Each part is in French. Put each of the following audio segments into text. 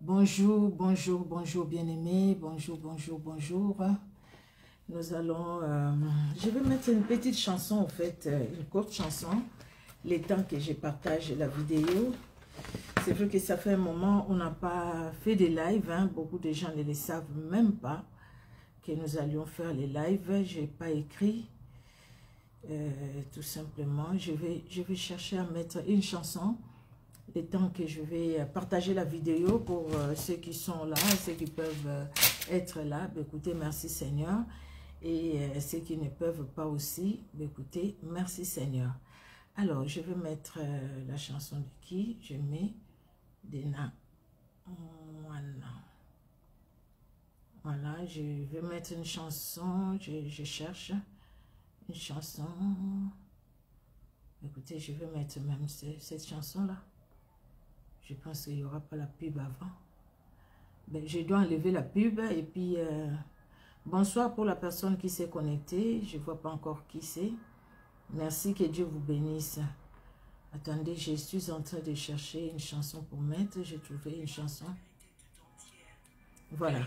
Bonjour, bonjour, bonjour bien-aimés, bonjour, bonjour, bonjour. Nous allons, je vais mettre une petite chanson en fait, une courte chanson, les temps que je partage la vidéo. C'est vrai que ça fait un moment, on n'a pas fait des lives, hein. Beaucoup de gens ne le savent même pas que nous allions faire les lives. Je n'ai pas écrit, tout simplement. Je vais chercher à mettre une chanson. Le temps que je vais partager la vidéo pour ceux qui sont là, ceux qui peuvent être là. Écoutez, merci Seigneur. Et ceux qui ne peuvent pas aussi, écoutez, merci Seigneur. Alors, je vais mettre la chanson de qui? Je mets Dena. Voilà, je vais mettre une chanson. Je cherche une chanson. Écoutez, je vais mettre même cette chanson-là. Je pense qu'il n'y aura pas la pub avant. Ben, je dois enlever la pub et puis bonsoir pour la personne qui s'est connectée. Je ne vois pas encore qui c'est. Merci, que Dieu vous bénisse. Attendez, je suis en train de chercher une chanson pour mettre. J'ai trouvé une chanson. Voilà.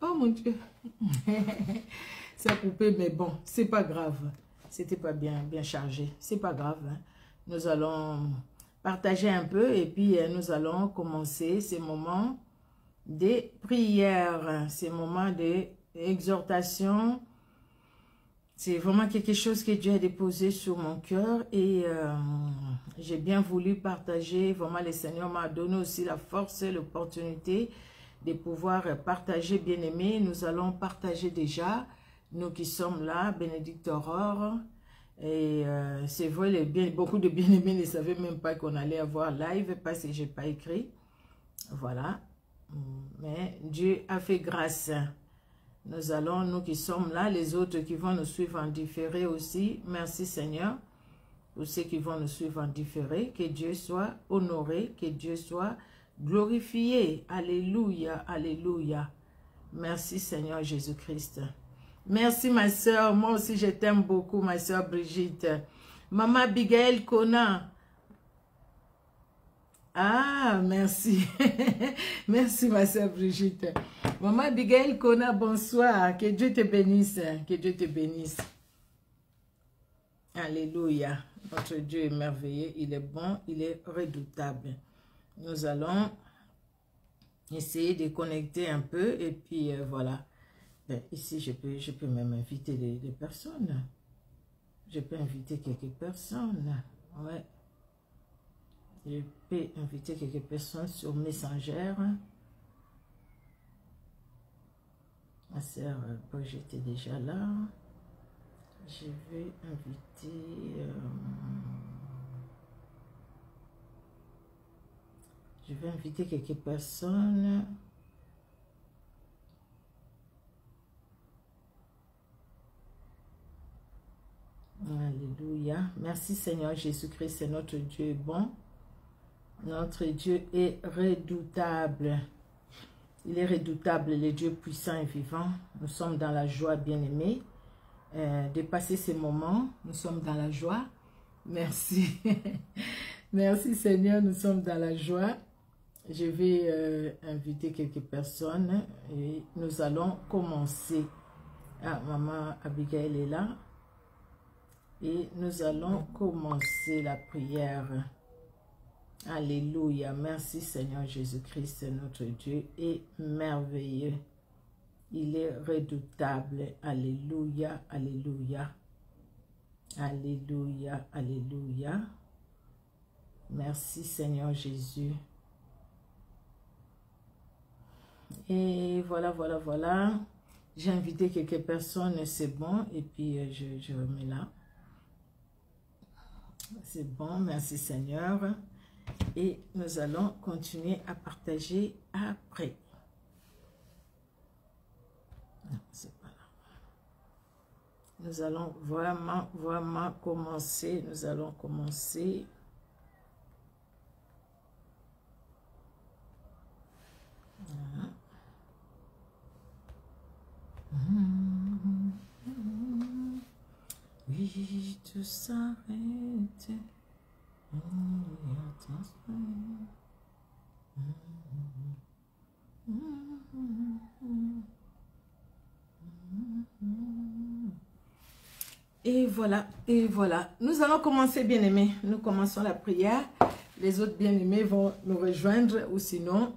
Oh mon Dieu. Ça a coupé, mais bon, c'est pas grave. C'était pas bien chargé. C'est pas grave. Hein. Nous allons partager un peu et puis nous allons commencer ces moments de prière, ces moments d'exhortation. C'est vraiment quelque chose que Dieu a déposé sur mon cœur et j'ai bien voulu partager. Vraiment, le Seigneur m'a donné aussi la force et l'opportunité de pouvoir partager, bien-aimés. Nous allons partager déjà, nous qui sommes là, Bénédicte Aurore. Et c'est vrai, beaucoup de bien-aimés ne savaient même pas qu'on allait avoir live parce que je n'ai pas écrit. Voilà. Mais Dieu a fait grâce. Nous allons, nous qui sommes là, les autres qui vont nous suivre en différé aussi. Merci Seigneur. Pour ceux qui vont nous suivre en différé, que Dieu soit honoré, que Dieu soit glorifié. Alléluia, alléluia. Merci Seigneur Jésus-Christ. Merci ma soeur, moi aussi je t'aime beaucoup ma soeur Brigitte. Maman Abigail Kona. Ah, merci. Merci, ma sœur Brigitte. Maman Abigail Kona, bonsoir. Que Dieu te bénisse. Que Dieu te bénisse. Alléluia. Notre Dieu est merveilleux. Il est bon. Il est redoutable. Nous allons essayer de connecter un peu. Et puis, voilà. Ici, je peux même inviter des personnes. Je peux inviter quelques personnes. Ouais. Je peux inviter quelques personnes sur Messenger. Ma sœur Brigitte est déjà là. Je vais inviter... je vais inviter quelques personnes. Alléluia. Merci Seigneur Jésus-Christ, c'est notre Dieu est bon. Notre Dieu est redoutable. Il est redoutable, le Dieu puissant et vivant. Nous sommes dans la joie, bien-aimés, de passer ces moments. Nous sommes dans la joie. Merci. Merci Seigneur, nous sommes dans la joie. Je vais inviter quelques personnes et nous allons commencer. Ah, maman Abigail est là. Et nous allons commencer la prière. Alléluia. Merci Seigneur Jésus-Christ, notre Dieu est merveilleux. Il est redoutable. Alléluia, alléluia. Alléluia, alléluia. Merci Seigneur Jésus. Et voilà, voilà, voilà. J'ai invité quelques personnes, c'est bon. Et puis je remets là. C'est bon, merci Seigneur. Et nous allons continuer à partager après. Non, c'est pas là. Nous allons vraiment commencer. Nous allons commencer. Voilà. Oui, tout s'arrête. Et voilà, et voilà. Nous allons commencer, bien-aimés. Nous commençons la prière. Les autres bien-aimés vont nous rejoindre ou sinon,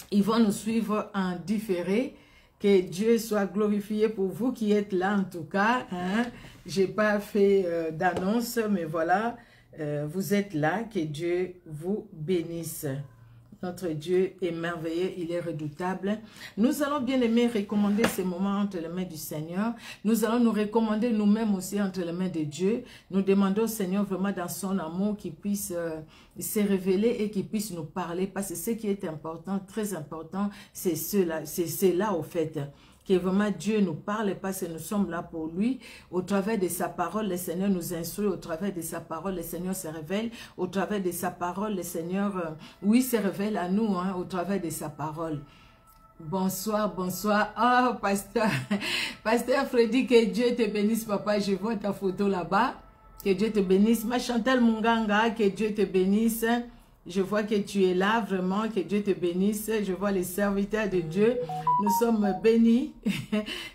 ils vont nous suivre en différé. Que Dieu soit glorifié pour vous qui êtes là en tout cas. Hein. Je n'ai pas fait d'annonce, mais voilà, vous êtes là. Que Dieu vous bénisse. Notre Dieu est merveilleux, il est redoutable. Nous allons bien aimer recommander ces moments entre les mains du Seigneur. Nous allons nous recommander nous-mêmes aussi entre les mains de Dieu. Nous demandons au Seigneur vraiment dans son amour qu'il puisse se révéler et qu'il puisse nous parler. Parce que ce qui est important, très important, c'est cela au fait. Que vraiment Dieu nous parle parce que nous sommes là pour lui. Au travers de sa parole, le Seigneur nous instruit. Au travers de sa parole, le Seigneur se révèle. Au travers de sa parole, le Seigneur, oui, se révèle à nous, hein, au travers de sa parole. Bonsoir, bonsoir. Oh, pasteur Freddy, que Dieu te bénisse, papa. Je vois ta photo là-bas. Que Dieu te bénisse. Ma Chantal Munganga, que Dieu te bénisse. Je vois que tu es là, vraiment, que Dieu te bénisse. Je vois les serviteurs de Dieu. Nous sommes bénis.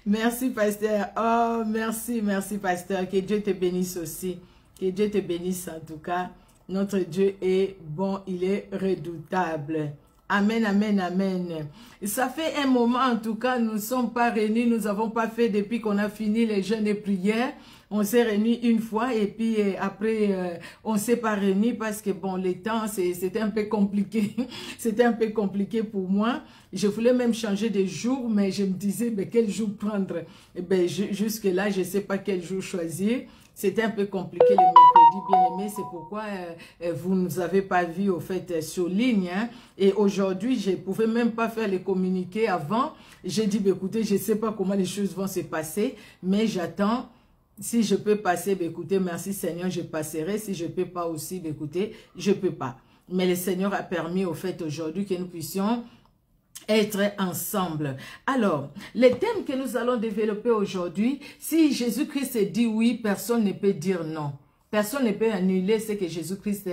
Merci, pasteur. Oh, merci, merci, pasteur. Que Dieu te bénisse aussi. Que Dieu te bénisse en tout cas. Notre Dieu est bon, il est redoutable. Amen, amen, amen. Ça fait un moment, en tout cas, nous ne sommes pas réunis. Nous n'avons pas fait depuis qu'on a fini les jeûnes et prières. On s'est réunis une fois et puis après, on ne s'est pas réunis parce que bon, les temps, c'était un peu compliqué. C'était un peu compliqué pour moi. Je voulais même changer de jour, mais je me disais, ben, quel jour prendre? Et ben, jusque-là, je ne sais pas quel jour choisir. C'était un peu compliqué les mercredis, bien aimés. C'est pourquoi vous ne nous avez pas vu au fait sur ligne. Hein. Et aujourd'hui, je ne pouvais même pas faire les communiqués avant. J'ai dit, ben, écoutez, je ne sais pas comment les choses vont se passer, mais j'attends. Si je peux passer, ben, écoutez, merci Seigneur, je passerai. Si je ne peux pas aussi, ben, écoutez, je ne peux pas. Mais le Seigneur a permis au fait aujourd'hui que nous puissions être ensemble. Alors, les thèmes que nous allons développer aujourd'hui, si Jésus-Christ dit oui, personne ne peut dire non. Personne ne peut annuler ce que Jésus-Christ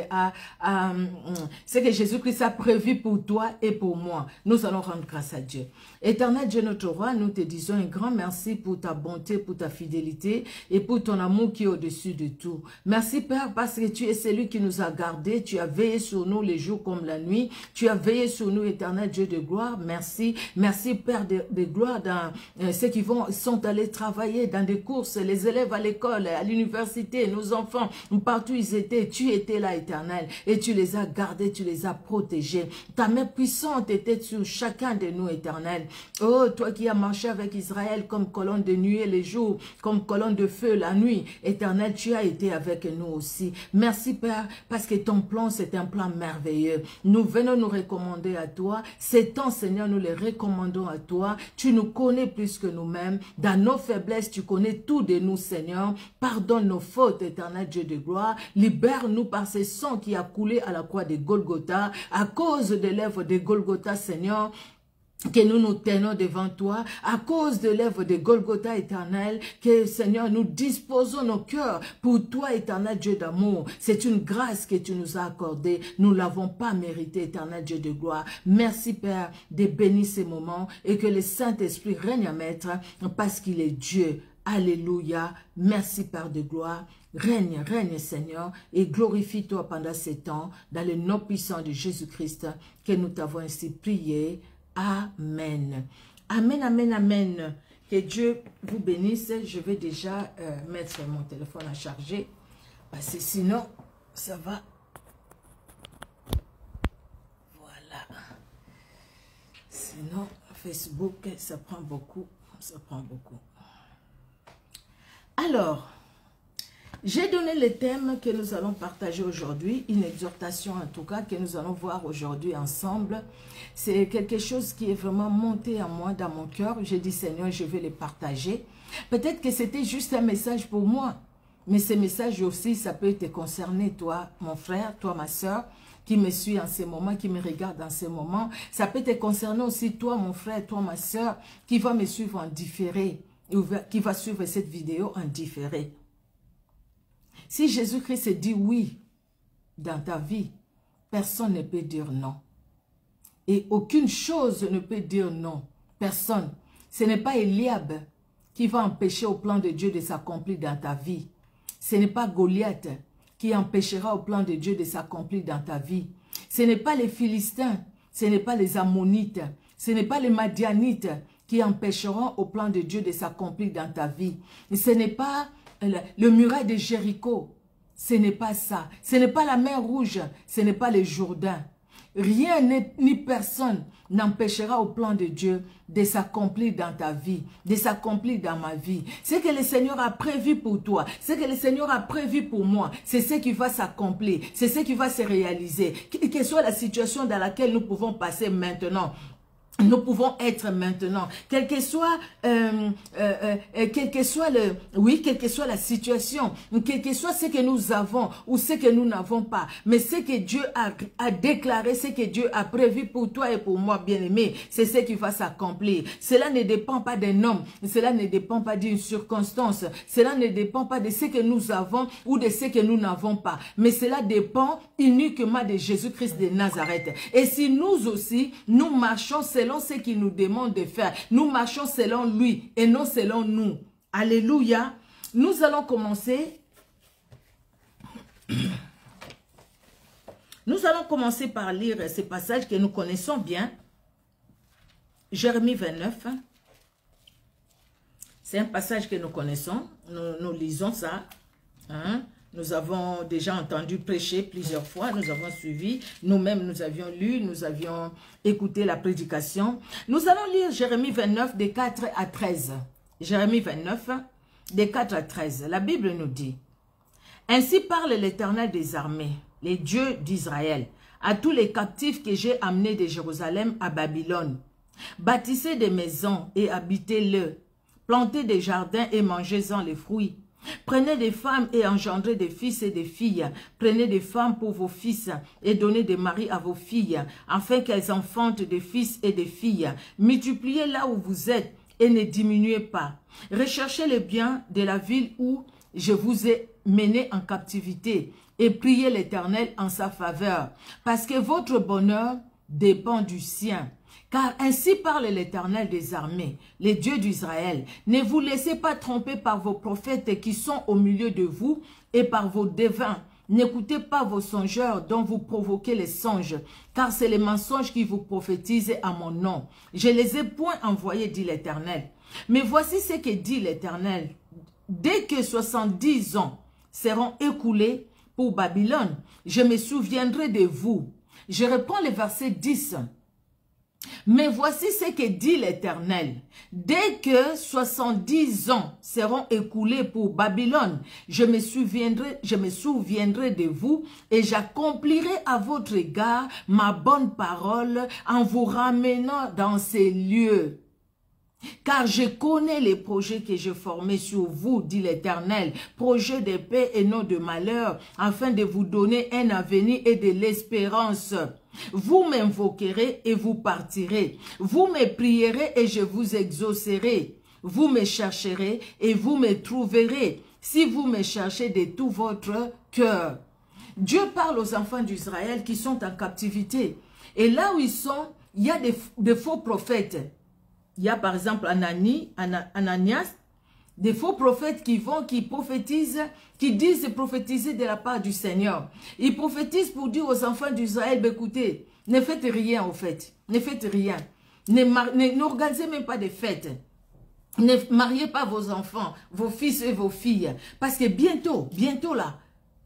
a prévu pour toi et pour moi. Nous allons rendre grâce à Dieu. Éternel Dieu notre roi, nous te disons un grand merci pour ta bonté, pour ta fidélité et pour ton amour qui est au-dessus de tout. Merci Père parce que tu es celui qui nous a gardés. Tu as veillé sur nous les jours comme la nuit. Tu as veillé sur nous, éternel Dieu de gloire. Merci. Merci Père de gloire dans ceux qui sont allés travailler dans des courses, les élèves à l'école, à l'université, nos enfants, partout ils étaient, tu étais là, éternel, et tu les as gardés, tu les as protégés. Ta main puissante était sur chacun de nous, éternel. Oh, toi qui as marché avec Israël comme colonne de nuée les jours, comme colonne de feu la nuit, éternel, tu as été avec nous aussi. Merci, Père, parce que ton plan, c'est un plan merveilleux. Nous venons nous recommander à toi. Ces temps, Seigneur, nous les recommandons à toi. Tu nous connais plus que nous-mêmes. Dans nos faiblesses, tu connais tout de nous, Seigneur. Pardonne nos fautes, éternel Dieu de gloire. Libère-nous par ce sang qui a coulé à la croix de Golgotha. À cause de l'œuvre de Golgotha, Seigneur, que nous nous tenons devant toi, à cause de l'œuvre de Golgotha éternel, que Seigneur, nous disposons nos cœurs pour toi, éternel Dieu d'amour. C'est une grâce que tu nous as accordée. Nous ne l'avons pas mérité, éternel Dieu de gloire. Merci Père de bénir ces moments et que le Saint-Esprit règne à maître parce qu'il est Dieu. Alléluia. Merci Père de gloire. Règne, règne Seigneur et glorifie-toi pendant ces temps dans le nom puissant de Jésus-Christ que nous t'avons ainsi prié. Amen. Amen, amen, amen. Que Dieu vous bénisse. Je vais déjà mettre mon téléphone à charger parce que sinon, ça va. Voilà. Sinon, Facebook, ça prend beaucoup. Ça prend beaucoup. Alors, j'ai donné le thème que nous allons partager aujourd'hui, une exhortation en tout cas que nous allons voir aujourd'hui ensemble. C'est quelque chose qui est vraiment monté en moi, dans mon cœur. J'ai dit Seigneur, je vais le partager. Peut-être que c'était juste un message pour moi, mais ce message aussi, ça peut te concerner, toi, mon frère, toi, ma soeur, qui me suit en ce moment, qui me regarde en ce moment. Ça peut te concerner aussi, toi, mon frère, toi, ma soeur, qui va me suivre en différé, qui va suivre cette vidéo en différé. Si Jésus-Christ dit oui dans ta vie, personne ne peut dire non. Et aucune chose ne peut dire non. Personne. Ce n'est pas Eliab qui va empêcher au plan de Dieu de s'accomplir dans ta vie. Ce n'est pas Goliath qui empêchera au plan de Dieu de s'accomplir dans ta vie. Ce n'est pas les Philistins, ce n'est pas les Ammonites, ce n'est pas les Madianites qui empêcheront au plan de Dieu de s'accomplir dans ta vie. Et ce n'est pas le muraille de Jéricho, ce n'est pas ça. Ce n'est pas la mer rouge, ce n'est pas le Jourdain. Rien ni personne n'empêchera au plan de Dieu de s'accomplir dans ta vie, de s'accomplir dans ma vie. Ce que le Seigneur a prévu pour toi, ce que le Seigneur a prévu pour moi, c'est ce qui va s'accomplir, c'est ce qui va se réaliser. Quelle que soit la situation dans laquelle nous pouvons passer maintenant, nous pouvons être maintenant, quel que soit la situation, quel que soit ce que nous avons ou ce que nous n'avons pas, mais ce que Dieu a déclaré, ce que Dieu a prévu pour toi et pour moi, bien-aimé, c'est ce qui va s'accomplir. Cela ne dépend pas d'un homme, cela ne dépend pas d'une circonstance, cela ne dépend pas de ce que nous avons ou de ce que nous n'avons pas, mais cela dépend uniquement de Jésus-Christ de Nazareth. Et si nous aussi, nous marchons selon ce qu'il nous demande de faire, nous marchons selon lui et non selon nous. Alléluia. Nous allons commencer. Nous allons commencer par lire ce passage que nous connaissons bien. Jérémie 29. C'est un passage que nous connaissons. Nous lisons ça. Nous avons déjà entendu prêcher plusieurs fois, nous avons suivi, nous-mêmes nous avions lu, nous avions écouté la prédication. Nous allons lire Jérémie 29, des 4 à 13. Jérémie 29, des 4 à 13. La Bible nous dit, « Ainsi parle l'Éternel des armées, les dieux d'Israël, à tous les captifs que j'ai amenés de Jérusalem à Babylone. Bâtissez des maisons et habitez-le, plantez des jardins et mangez-en les fruits. Prenez des femmes et engendrez des fils et des filles. Prenez des femmes pour vos fils et donnez des maris à vos filles, afin qu'elles enfantent des fils et des filles. Multipliez là où vous êtes et ne diminuez pas. Recherchez le bien de la ville où je vous ai mené en captivité et priez l'Éternel en sa faveur, parce que votre bonheur dépend du sien. Car ainsi parle l'Éternel des armées, les dieux d'Israël. Ne vous laissez pas tromper par vos prophètes qui sont au milieu de vous et par vos devins. N'écoutez pas vos songeurs dont vous provoquez les songes, car c'est les mensonges qui vous prophétisent à mon nom. Je les ai point envoyés, dit l'Éternel. Mais voici ce que dit l'Éternel. Dès que 70 ans seront écoulés pour Babylone, je me souviendrai de vous. Je reprends le verset 10. Mais voici ce que dit l'Éternel. Dès que 70 ans seront écoulés pour Babylone, je me souviendrai de vous et j'accomplirai à votre égard ma bonne parole en vous ramenant dans ces lieux. Car je connais les projets que j'ai formés sur vous, dit l'Éternel, projets de paix et non de malheur, afin de vous donner un avenir et de l'espérance. Vous m'invoquerez et vous partirez. Vous me prierez et je vous exaucerai. Vous me chercherez et vous me trouverez, si vous me cherchez de tout votre cœur. Dieu parle aux enfants d'Israël qui sont en captivité. Et là où ils sont, il y a des faux prophètes. Il y a par exemple Ananias, des faux prophètes qui prophétisent, qui disent prophétiser de la part du Seigneur. Ils prophétisent pour dire aux enfants d'Israël, écoutez, ne faites rien au fait, ne faites rien. N'organisez même pas de fêtes. Ne mariez pas vos enfants, vos fils et vos filles. Parce que bientôt là,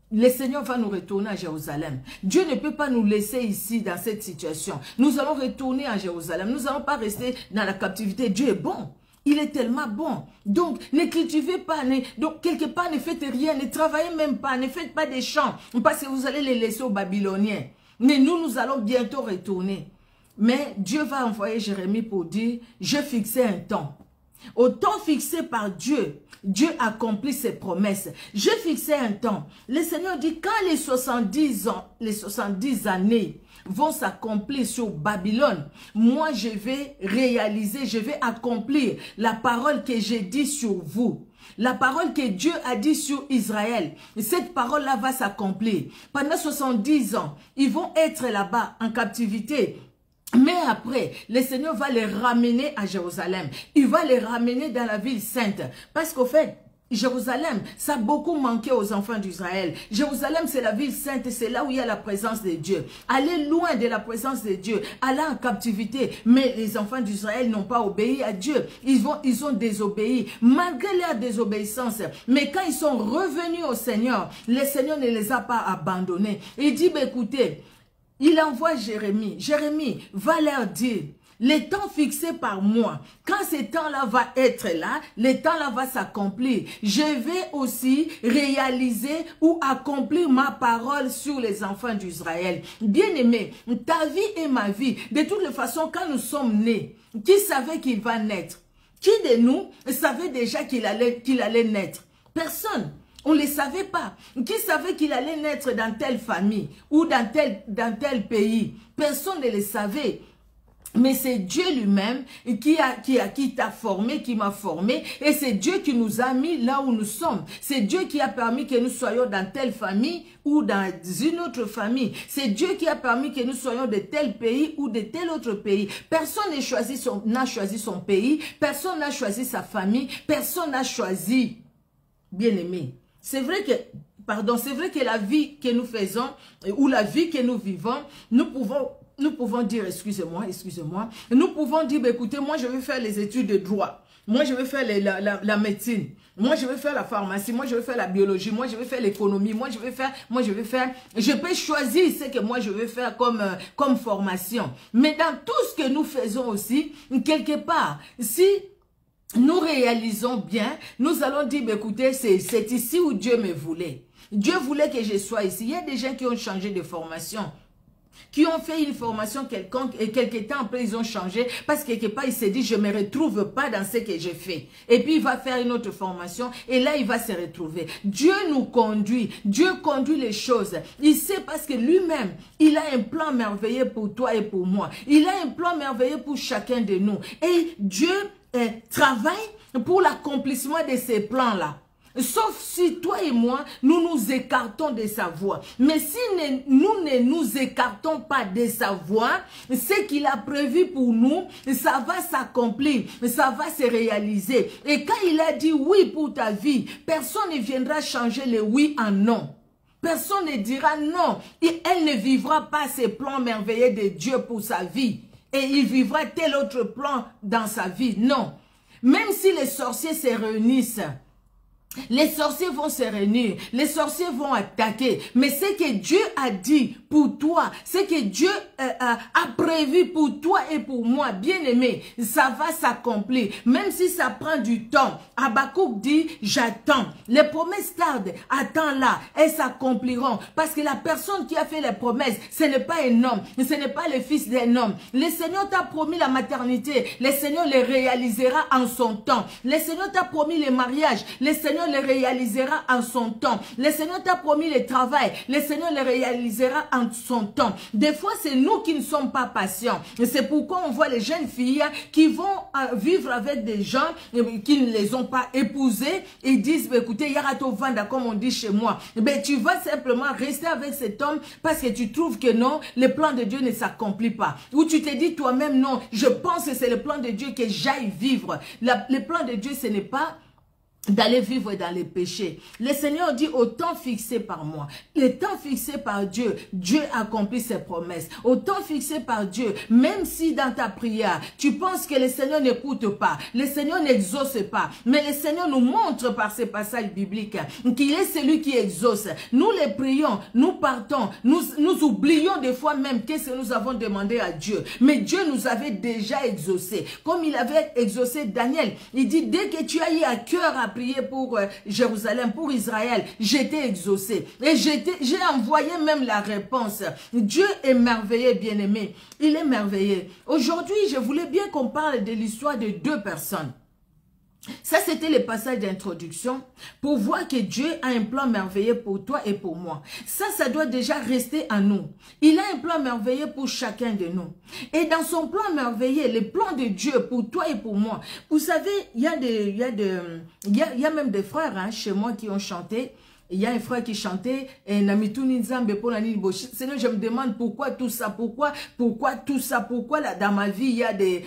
le Seigneur va nous retourner à Jérusalem. Dieu ne peut pas nous laisser ici dans cette situation. Nous allons retourner à Jérusalem. Nous n'allons pas rester dans la captivité. Dieu est bon. Il est tellement bon. Donc, ne cultivez pas. Donc, quelque part, ne faites rien. Ne travaillez même pas. Ne faites pas des champs. Parce que vous allez les laisser aux Babyloniens. Mais nous allons bientôt retourner. Mais Dieu va envoyer Jérémie pour dire, je fixais un temps. Au temps fixé par Dieu, Dieu accomplit ses promesses. Je fixais un temps. Le Seigneur dit, quand les 70 ans, les 70 années vont s'accomplir sur Babylone, moi je vais réaliser, je vais accomplir la parole que j'ai dit sur vous. La parole que Dieu a dit sur Israël, cette parole-là va s'accomplir. Pendant 70 ans, ils vont être là-bas en captivité. Mais après, le Seigneur va les ramener à Jérusalem. Il va les ramener dans la ville sainte. Parce qu'au fait, Jérusalem, ça a beaucoup manqué aux enfants d'Israël. Jérusalem, c'est la ville sainte, c'est là où il y a la présence de Dieu. Aller loin de la présence de Dieu, aller en captivité. Mais les enfants d'Israël n'ont pas obéi à Dieu. Ils ont désobéi, malgré leur désobéissance. Mais quand ils sont revenus au Seigneur, le Seigneur ne les a pas abandonnés. Il dit, écoutez, il envoie Jérémie. Jérémie va leur dire, les temps fixés par moi, quand ces temps-là va être là, les temps-là va s'accomplir. Je vais aussi réaliser ou accomplir ma parole sur les enfants d'Israël. Bien-aimé, ta vie et ma vie, de toutes les façons, quand nous sommes nés, qui savait qu'il va naître? Qui de nous savait déjà qu'il allait naître? Personne. On ne le savait pas. Qui savait qu'il allait naître dans telle famille ou dans tel pays? Personne ne le savait. Mais c'est Dieu lui-même qui t'a formé, qui m'a formé. Et c'est Dieu qui nous a mis là où nous sommes. C'est Dieu qui a permis que nous soyons dans telle famille ou dans une autre famille. C'est Dieu qui a permis que nous soyons de tel pays ou de tel autre pays. Personne n'a choisi son pays. Personne n'a choisi sa famille. Personne n'a choisi, bien-aimé. C'est vrai que la vie que nous faisons ou la vie que nous vivons, nous pouvons dire, excusez-moi, nous pouvons dire, écoutez, moi je vais faire les études de droit, moi je vais faire la médecine, moi je vais faire la pharmacie, moi je vais faire la biologie, moi je vais faire l'économie, je peux choisir ce que moi je vais faire comme formation. Mais dans tout ce que nous faisons aussi, quelque part, si nous réalisons bien, nous allons dire, écoutez, c'est ici où Dieu me voulait. Dieu voulait que je sois ici. Il y a des gens qui ont changé de formation, qui ont fait une formation quelconque et quelque temps après ils ont changé parce que quelque part il s'est dit, je ne me retrouve pas dans ce que j'ai fait. Et puis il va faire une autre formation et là il va se retrouver. Dieu nous conduit, Dieu conduit les choses. Il sait parce que lui-même, il a un plan merveilleux pour toi et pour moi. Il a un plan merveilleux pour chacun de nous. Et Dieu travaille pour l'accomplissement de ces plans-là. Sauf si toi et moi, nous nous écartons de sa voix. Mais si nous ne nous écartons pas de sa voix, ce qu'il a prévu pour nous, ça va s'accomplir, ça va se réaliser. Et quand il a dit oui pour ta vie, personne ne viendra changer le oui en non. Personne ne dira non. Et elle ne vivra pas ces plans merveilleux de Dieu pour sa vie. Et il vivra tel autre plan dans sa vie. Non. Même si les sorciers se réunissent, les sorciers vont se réunir, les sorciers vont attaquer. Mais ce que Dieu a dit pour toi, ce que Dieu a prévu pour toi et pour moi, bien-aimé, ça va s'accomplir. Même si ça prend du temps. Habakkuk dit, j'attends. Les promesses tardent, attends-là, elles s'accompliront. Parce que la personne qui a fait les promesses, ce n'est pas un homme, ce n'est pas le fils d'un homme. Le Seigneur t'a promis la maternité, le Seigneur les réalisera en son temps. Le Seigneur t'a promis le mariage, le Seigneur le réalisera en son temps. Le Seigneur t'a promis le travail, le Seigneur le réalisera en son temps. Des fois, c'est nous qui ne sommes pas patients. C'est pourquoi on voit les jeunes filles qui vont vivre avec des gens qui ne les ont pas épousés et disent, écoutez, Yarato Vanda, comme on dit chez moi, ben, tu vas simplement rester avec cet homme parce que tu trouves que non, le plan de Dieu ne s'accomplit pas. Ou tu te dis toi-même, non, je pense que c'est le plan de Dieu que j'aille vivre. Le plan de Dieu, ce n'est pas d'aller vivre dans les péchés. Le Seigneur dit au temps fixé par moi, le temps fixé par Dieu, Dieu accomplit ses promesses. Au temps fixé par Dieu, même si dans ta prière, tu penses que le Seigneur n'écoute pas, le Seigneur n'exauce pas, mais le Seigneur nous montre par ces passages bibliques qu'il est celui qui exauce. Nous les prions, nous partons, nous oublions des fois même qu'est-ce que nous avons demandé à Dieu. Mais Dieu nous avait déjà exaucé. Comme il avait exaucé Daniel, il dit, dès que tu as eu à cœur à prier pour Jérusalem, pour Israël, j'étais exaucé. Et j'ai envoyé même la réponse. Dieu est merveilleux, bien-aimé. Il est merveilleux. Aujourd'hui, je voulais bien qu'on parle de l'histoire de deux personnes. Ça, c'était le passage d'introduction pour voir que Dieu a un plan merveilleux pour toi et pour moi. Ça doit déjà rester en nous. Il a un plan merveilleux pour chacun de nous. Et dans son plan merveilleux, le plan de Dieu pour toi et pour moi, vous savez, il y a même des frères chez moi qui ont chanté. Il y a un frère qui chantait Seigneur, je me demande pourquoi tout ça, pourquoi tout ça, pourquoi là, dans ma vie il y a des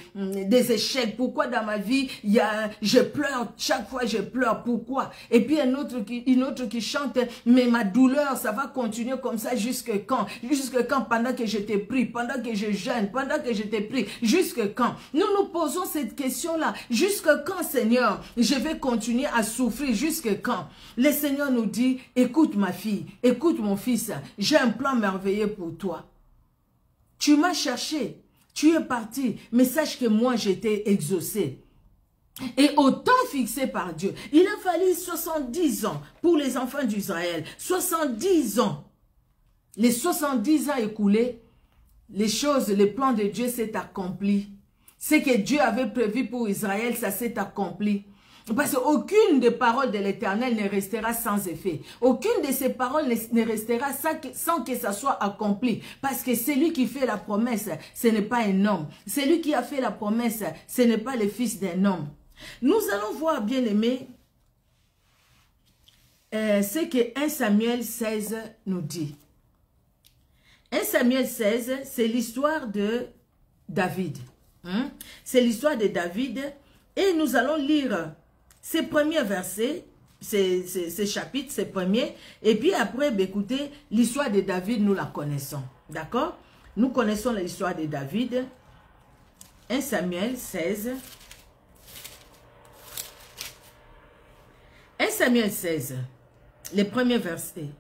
échecs, pourquoi dans ma vie je pleure, chaque fois je pleure, pourquoi? Et puis une autre qui chante, mais ma douleur, ça va continuer comme ça jusque quand? Jusque quand? Pendant que je t'ai pris, pendant que je jeûne, pendant que je t'ai pris, jusque quand? Nous nous posons cette question-là, jusque quand, Seigneur, je vais continuer à souffrir, jusque quand? Le Seigneur nous dit, écoute ma fille, écoute mon fils, j'ai un plan merveilleux pour toi. Tu m'as cherché, tu es parti, mais sache que moi j'étais exaucé. Et au temps fixé par Dieu, il a fallu 70 ans pour les enfants d'Israël. 70 ans. Les 70 ans écoulés, les choses, le plan de Dieu s'est accompli. Ce que Dieu avait prévu pour Israël, ça s'est accompli. Parce qu'aucune des paroles de l'Éternel ne restera sans effet. Aucune de ces paroles ne restera sans que ça soit accompli. Parce que celui qui fait la promesse, ce n'est pas un homme. Celui qui a fait la promesse, ce n'est pas le fils d'un homme. Nous allons voir, bien aimé, ce que 1 Samuel 16 nous dit. 1 Samuel 16, c'est l'histoire de David. C'est l'histoire de David. Et nous allons lire ces premiers versets, ces chapitres, ces premiers. Et puis après, écoutez, l'histoire de David, nous la connaissons. D'accord? Nous connaissons l'histoire de David. 1 Samuel 16. 1 Samuel 16, les premiers versets,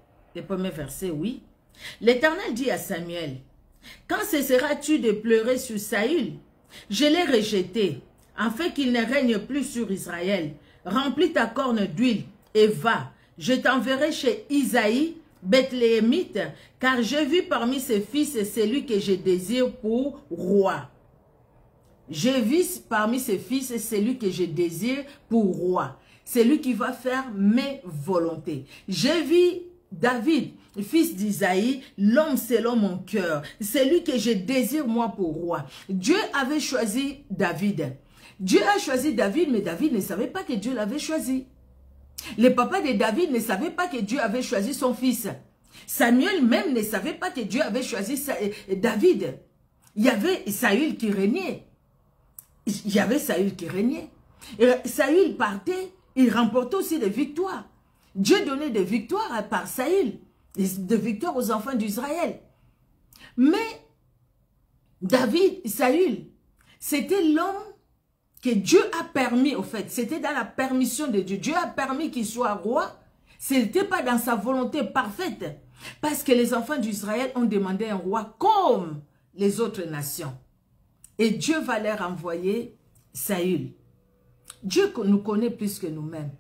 oui. L'Éternel dit à Samuel, « Quand cesseras-tu de pleurer sur Saül? Je l'ai rejeté, afin qu'il ne règne plus sur Israël. Remplis ta corne d'huile et va. Je t'enverrai chez Isaïe, Bethléemite, car j'ai vu parmi ses fils celui que je désire pour roi. » J'ai vu parmi ses fils celui que je désire pour roi. C'est lui qui va faire mes volontés. J'ai vu David, fils d'Isaïe, l'homme selon mon cœur. C'est lui que je désire moi pour roi. Dieu avait choisi David. Dieu a choisi David, mais David ne savait pas que Dieu l'avait choisi. Le papa de David ne savait pas que Dieu avait choisi son fils. Samuel même ne savait pas que Dieu avait choisi David. Il y avait Saül qui régnait. Il y avait Saül qui régnait. Et Saül partait, il remportait aussi des victoires. Dieu donnait des victoires par Saül, des victoires aux enfants d'Israël. Mais Saül, c'était l'homme que Dieu a permis, au fait. C'était dans la permission de Dieu. Dieu a permis qu'il soit roi. Ce n'était pas dans sa volonté parfaite. Parce que les enfants d'Israël ont demandé un roi comme les autres nations. Et Dieu va leur envoyer Saül. Dieu nous connaît plus que nous-mêmes.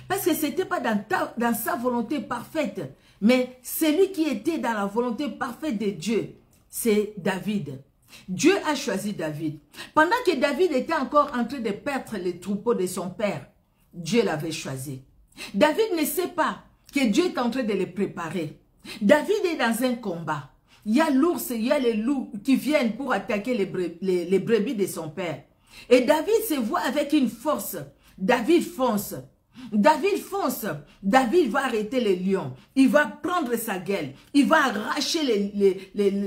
Parce que ce n'était pas dans sa volonté parfaite. Mais celui qui était dans la volonté parfaite de Dieu, c'est David. Dieu a choisi David. Pendant que David était encore en train de perdre les troupeaux de son père, Dieu l'avait choisi. David ne sait pas que Dieu est en train de le préparer. David est dans un combat. Il y a l'ours, il y a les loups qui viennent pour attaquer les brebis de son père. Et David se voit avec une force. David fonce. David fonce. David va arrêter les lions. Il va prendre sa gueule. Il va arracher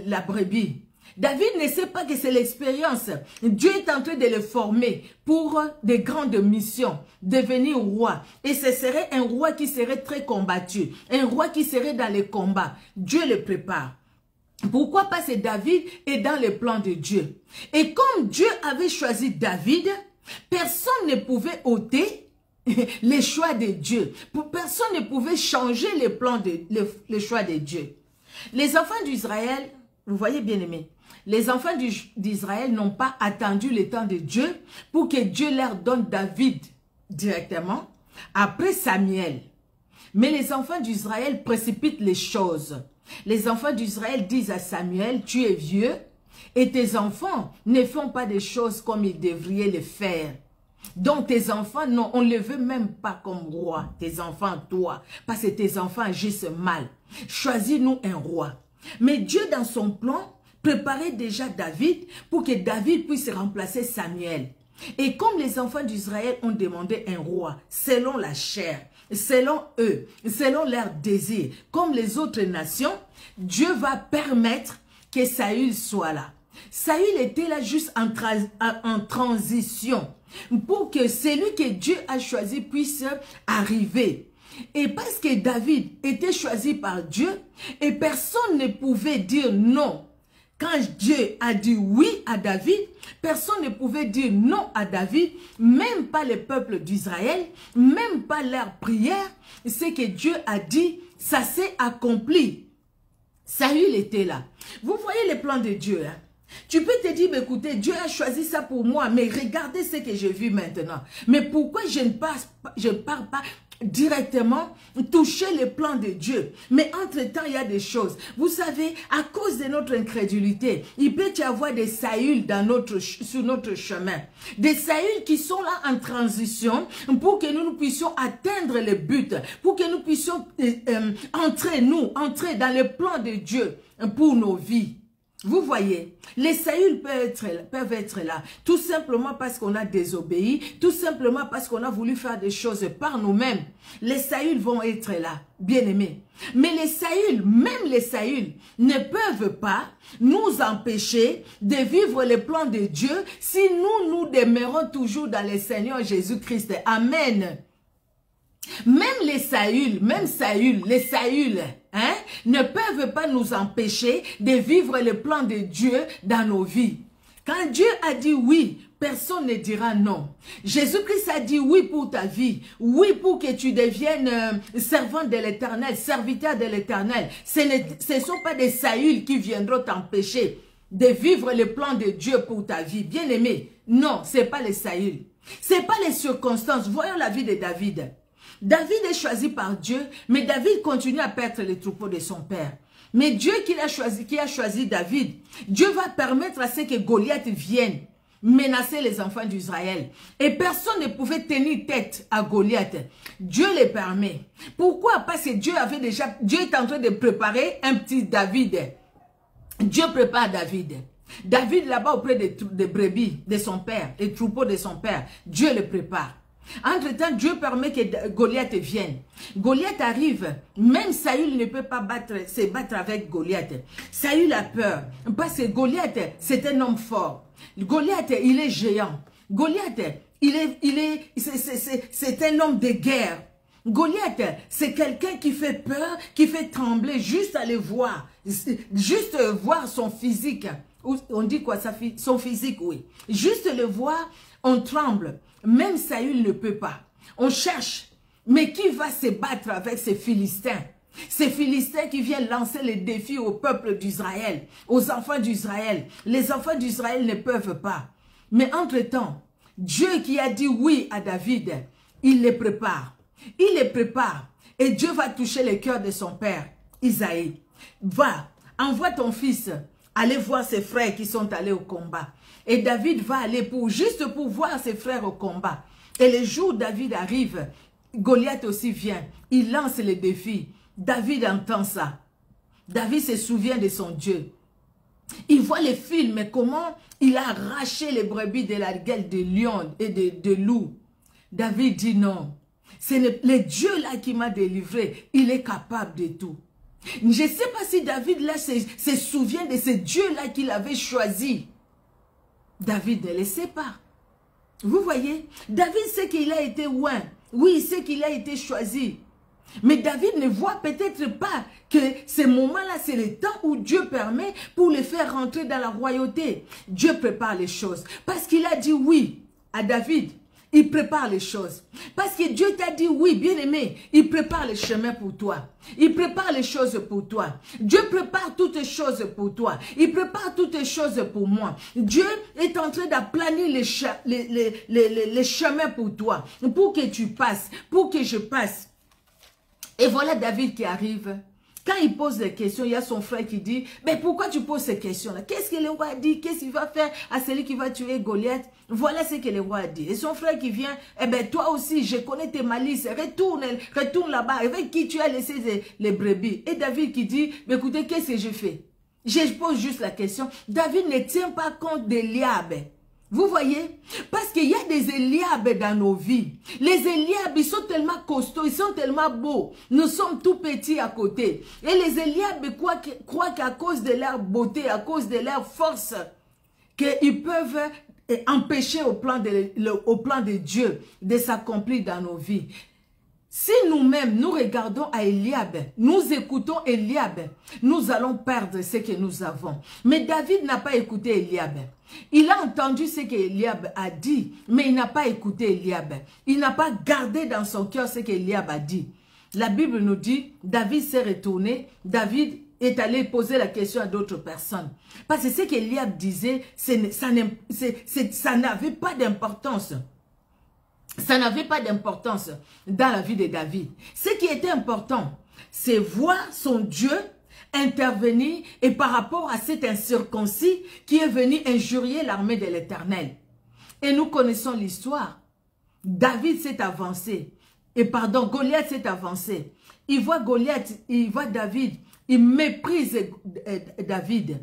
la brebis. David ne sait pas que c'est l'expérience. Dieu est en train de le former pour des grandes missions, devenir roi. Et ce serait un roi qui serait très combattu, un roi qui serait dans les combats. Dieu le prépare. Pourquoi pas c'est David est dans le plan de Dieu. Et comme Dieu avait choisi David, personne ne pouvait ôter les choix de Dieu. Personne ne pouvait changer les choix de Dieu. Les enfants d'Israël, vous voyez bien aimé, les enfants d'Israël n'ont pas attendu le temps de Dieu pour que Dieu leur donne David directement, après Samuel. Mais les enfants d'Israël précipitent les choses. Les enfants d'Israël disent à Samuel, tu es vieux et tes enfants ne font pas des choses comme ils devraient le faire. Donc tes enfants, non, on ne les veut même pas comme roi, tes enfants, toi, parce que tes enfants agissent mal. Choisis-nous un roi. Mais Dieu, dans son plan, préparait déjà David pour que David puisse remplacer Samuel. Et comme les enfants d'Israël ont demandé un roi, selon la chair, selon eux, selon leurs désirs, comme les autres nations, Dieu va permettre que Saül soit là. Saül était là juste en transition pour que celui que Dieu a choisi puisse arriver. Et parce que David était choisi par Dieu et personne ne pouvait dire non. Quand Dieu a dit oui à David, personne ne pouvait dire non à David, même pas le peuple d'Israël, même pas leur prière. Ce que Dieu a dit, ça s'est accompli. Saül était là. Vous voyez le plan de Dieu, hein? Tu peux te dire, écoutez, Dieu a choisi ça pour moi, mais regardez ce que j'ai vu maintenant. Mais pourquoi je ne pars pas directement toucher les plans de Dieu? Mais entre-temps, il y a des choses. Vous savez, à cause de notre incrédulité, il peut y avoir des Saül sur notre chemin. Des Saül qui sont là en transition pour que nous puissions atteindre le but, pour que nous puissions entrer dans le plan de Dieu pour nos vies. Vous voyez, les Saül peuvent être là, tout simplement parce qu'on a désobéi, tout simplement parce qu'on a voulu faire des choses par nous-mêmes. Les Saül vont être là, bien aimés. Mais les Saül, même les Saül, ne peuvent pas nous empêcher de vivre les plans de Dieu si nous demeurons toujours dans le Seigneur Jésus-Christ. Amen. Même les Saül, les Saül, hein, ne peuvent pas nous empêcher de vivre le plan de Dieu dans nos vies. Quand Dieu a dit oui, personne ne dira non. Jésus-Christ a dit oui pour ta vie, oui pour que tu deviennes servant de l'Éternel, serviteur de l'Éternel. Ce ne sont pas des Saül qui viendront t'empêcher de vivre le plan de Dieu pour ta vie. Bien aimé, non, ce n'est pas les Saül. Ce n'est pas les circonstances. Voyons la vie de David. David est choisi par Dieu, mais David continue à perdre les troupeaux de son père. Mais Dieu qui a choisi David, Dieu va permettre à ce que Goliath vienne menacer les enfants d'Israël. Et personne ne pouvait tenir tête à Goliath. Dieu le permet. Pourquoi? Parce que Dieu est en train de préparer un petit David. Dieu prépare David. David là-bas auprès des brebis de son père, les troupeaux de son père. Dieu le prépare. Entre-temps, Dieu permet que Goliath vienne. Goliath arrive. Même Saül ne peut pas se battre avec Goliath. Saül a peur. Parce que Goliath, c'est un homme fort. Goliath, il est géant. Goliath, c'est un homme de guerre. Goliath, c'est quelqu'un qui fait peur, qui fait trembler, juste à le voir. Juste voir son physique. On dit quoi, son physique, oui. Juste le voir, on tremble. Même Saül ne peut pas. On cherche. Mais qui va se battre avec ces Philistins? Ces Philistins qui viennent lancer les défis au peuple d'Israël, aux enfants d'Israël. Les enfants d'Israël ne peuvent pas. Mais entre-temps, Dieu qui a dit oui à David, il les prépare. Il les prépare. Et Dieu va toucher le cœur de son père, Isaïe. Va, envoie ton fils aller voir ses frères qui sont allés au combat. Et David va aller juste pour voir ses frères au combat. Et le jour où David arrive, Goliath aussi vient. Il lance le défi. David entend ça. David se souvient de son Dieu. Il voit les films, comment il a arraché les brebis de la gueule de lions et de loups. David dit non. C'est le Dieu là qui m'a délivré. Il est capable de tout. Je ne sais pas si David là se souvient de ce Dieu là qu'il avait choisi. David ne le sait pas. Vous voyez, David sait qu'il a été oint. Oui, il sait qu'il a été choisi. Mais David ne voit peut-être pas que ce moment-là, c'est le temps où Dieu permet pour le faire rentrer dans la royauté. Dieu prépare les choses. Parce qu'il a dit oui à David. Il prépare les choses. Parce que Dieu t'a dit oui, bien-aimé. Il prépare les chemins pour toi. Il prépare les choses pour toi. Dieu prépare toutes choses pour toi. Il prépare toutes choses pour moi. Dieu est en train d'aplanir les chemins pour toi. Pour que tu passes. Pour que je passe. Et voilà David qui arrive. Quand il pose des questions, il y a son frère qui dit, mais pourquoi tu poses ces questions-là? Qu'est-ce que le roi a dit? Qu'est-ce qu'il va faire à celui qui va tuer Goliath? Voilà ce que le roi a dit. Et son frère qui vient, eh bien toi aussi, je connais tes malices, retourne là-bas, avec qui tu as laissé les brebis. Et David qui dit, mais écoutez, qu'est-ce que je fais? Je pose juste la question. David ne tient pas compte d'Eliab. Vous voyez? Parce qu'il y a des Eliab dans nos vies. Les Eliab, ils sont tellement costauds, ils sont tellement beaux. Nous sommes tout petits à côté. Et les Eliab croient qu'à cause de leur beauté, à cause de leur force, qu'ils peuvent empêcher au plan de Dieu de s'accomplir dans nos vies. Si nous-mêmes, nous regardons à Eliab, nous écoutons Eliab, nous allons perdre ce que nous avons. Mais David n'a pas écouté Eliab. Il a entendu ce que Eliab a dit, mais il n'a pas écouté Eliab. Il n'a pas gardé dans son cœur ce que Eliab a dit. La Bible nous dit, David s'est retourné, David est allé poser la question à d'autres personnes. Parce que ce qu'Eliab disait, ça n'avait pas d'importance. Ça n'avait pas d'importance dans la vie de David. Ce qui était important, c'est voir son Dieu intervenir et par rapport à cet incirconcis qui est venu injurier l'armée de l'Éternel. Et nous connaissons l'histoire. David s'est avancé. Goliath s'est avancé. Il voit Goliath, il voit David, il méprise David.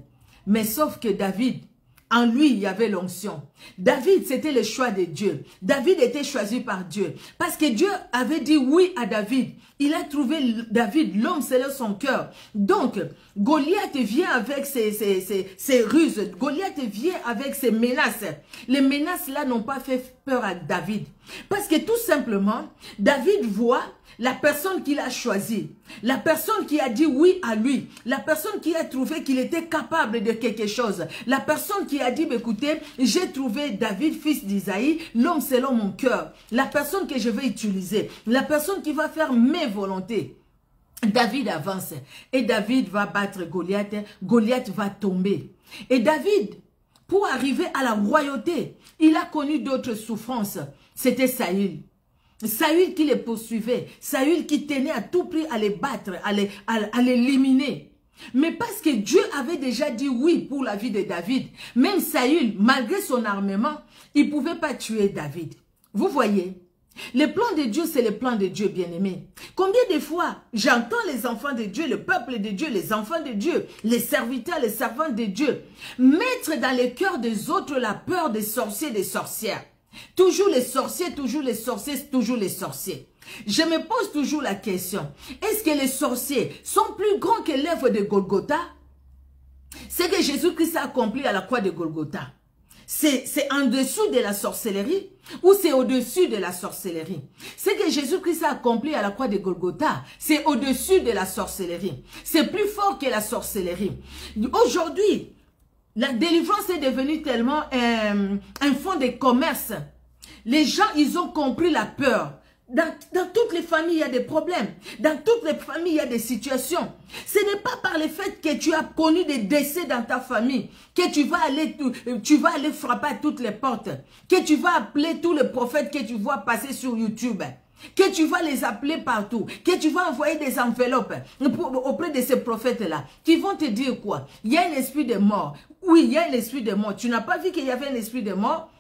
Mais sauf que David, en lui, il y avait l'onction. David, c'était le choix de Dieu. David était choisi par Dieu. Parce que Dieu avait dit oui à David. Il a trouvé David, l'homme selon son cœur. Donc, Goliath vient avec ses ruses. Goliath vient avec ses menaces. Les menaces là n'ont pas fait peur à David. Parce que tout simplement, David voit la personne qu'il a choisie, la personne qui a dit oui à lui, la personne qui a trouvé qu'il était capable de quelque chose, la personne qui a dit, écoutez, j'ai trouvé David, fils d'Isaïe, l'homme selon mon cœur, la personne que je vais utiliser, la personne qui va faire mes volontés. David avance et David va battre Goliath, Goliath va tomber. Et David, pour arriver à la royauté, il a connu d'autres souffrances, c'était Saül. Saül qui les poursuivait, Saül qui tenait à tout prix à les battre, à l'éliminer. Mais parce que Dieu avait déjà dit oui pour la vie de David, même Saül, malgré son armement, il ne pouvait pas tuer David. Vous voyez, le plan de Dieu, c'est le plan de Dieu, bien-aimé. Combien de fois j'entends les enfants de Dieu, le peuple de Dieu, les enfants de Dieu, les serviteurs, les servants de Dieu, mettre dans les cœurs des autres la peur des sorciers, des sorcières. Toujours les sorciers, toujours les sorciers, toujours les sorciers. Je me pose toujours la question, est-ce que les sorciers sont plus grands que l'œuvre de Golgotha? C'est que Jésus-Christ a accompli à la croix de Golgotha. C'est en dessous de la sorcellerie ou c'est au-dessus de la sorcellerie? Ce que Jésus-Christ a accompli à la croix de Golgotha, c'est au-dessus de la sorcellerie. C'est plus fort que la sorcellerie. Aujourd'hui, la délivrance est devenue tellement un fonds de commerce. Les gens, ils ont compris la peur. Dans toutes les familles, il y a des problèmes. Dans toutes les familles, il y a des situations. Ce n'est pas par le fait que tu as connu des décès dans ta famille que tu vas aller frapper à toutes les portes, que tu vas appeler tous les prophètes que tu vois passer sur YouTube, que tu vas les appeler partout, que tu vas envoyer des enveloppes auprès de ces prophètes-là, qui vont te dire quoi? Il y a un esprit de mort. Oui, il y a un esprit de mort. Tu n'as pas vu qu'il y avait un esprit de mort?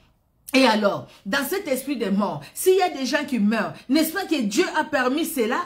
Et alors, dans cet esprit de mort, s'il y a des gens qui meurent, n'est-ce pas que Dieu a permis cela?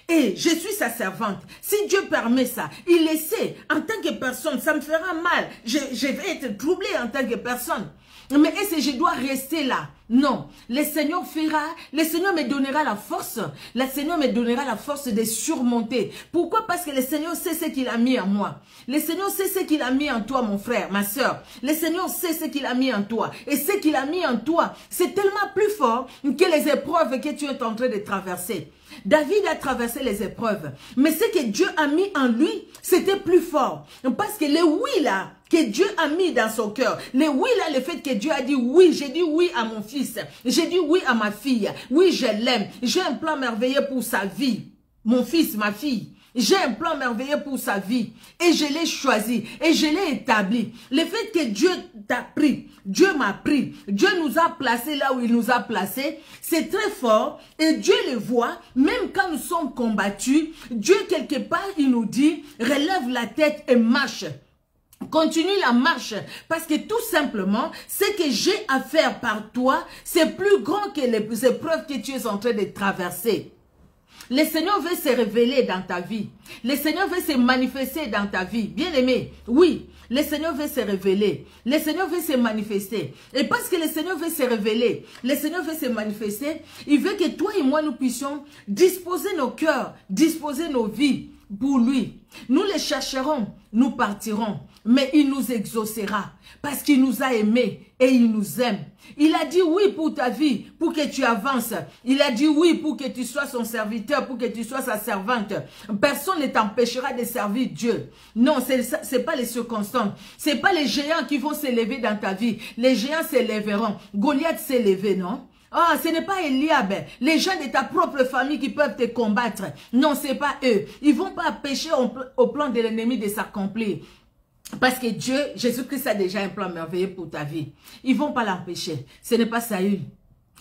Et je suis sa servante. Si Dieu permet ça, il le sait. En tant que personne, ça me fera mal. Je vais être troublée en tant que personne. Mais est-ce que je dois rester là? Non. Le Seigneur fera, le Seigneur me donnera la force. Le Seigneur me donnera la force de surmonter. Pourquoi? Parce que le Seigneur sait ce qu'il a mis en moi. Le Seigneur sait ce qu'il a mis en toi, mon frère, ma soeur. Le Seigneur sait ce qu'il a mis en toi. Et ce qu'il a mis en toi, c'est tellement plus fort que les épreuves que tu es en train de traverser. David a traversé les épreuves. Mais ce que Dieu a mis en lui, c'était plus fort. Parce que le oui là, que Dieu a mis dans son cœur. Le oui là, le fait que Dieu a dit oui, j'ai dit oui à mon fils. J'ai dit oui à ma fille. Oui, je l'aime. J'ai un plan merveilleux pour sa vie. Mon fils, ma fille. J'ai un plan merveilleux pour sa vie. Et je l'ai choisi. Et je l'ai établi. Le fait que Dieu t'a pris. Dieu m'a pris. Dieu nous a placés là où il nous a placés. C'est très fort. Et Dieu le voit. Même quand nous sommes combattus. Dieu quelque part, il nous dit, relève la tête et marche. Continue la marche, parce que tout simplement, ce que j'ai à faire par toi, c'est plus grand que les épreuves que tu es en train de traverser. Le Seigneur veut se révéler dans ta vie. Le Seigneur veut se manifester dans ta vie. Bien aimé, oui, le Seigneur veut se révéler. Le Seigneur veut se manifester. Et parce que le Seigneur veut se révéler, le Seigneur veut se manifester, il veut que toi et moi, nous puissions disposer nos cœurs, disposer nos vies pour lui. Nous les chercherons, nous partirons, mais il nous exaucera parce qu'il nous a aimés et il nous aime. Il a dit oui pour ta vie, pour que tu avances. Il a dit oui pour que tu sois son serviteur, pour que tu sois sa servante. Personne ne t'empêchera de servir Dieu. Non, c'est pas les circonstances. C'est pas les géants qui vont s'élever dans ta vie. Les géants s'élèveront. Goliath s'est levé, non? Ah, ce n'est pas Eliab, les gens de ta propre famille qui peuvent te combattre. Non, ce n'est pas eux. Ils ne vont pas pécher au plan de l'ennemi de s'accomplir. Parce que Dieu, Jésus-Christ a déjà un plan merveilleux pour ta vie. Ils ne vont pas l'empêcher. Ce n'est pas Saül.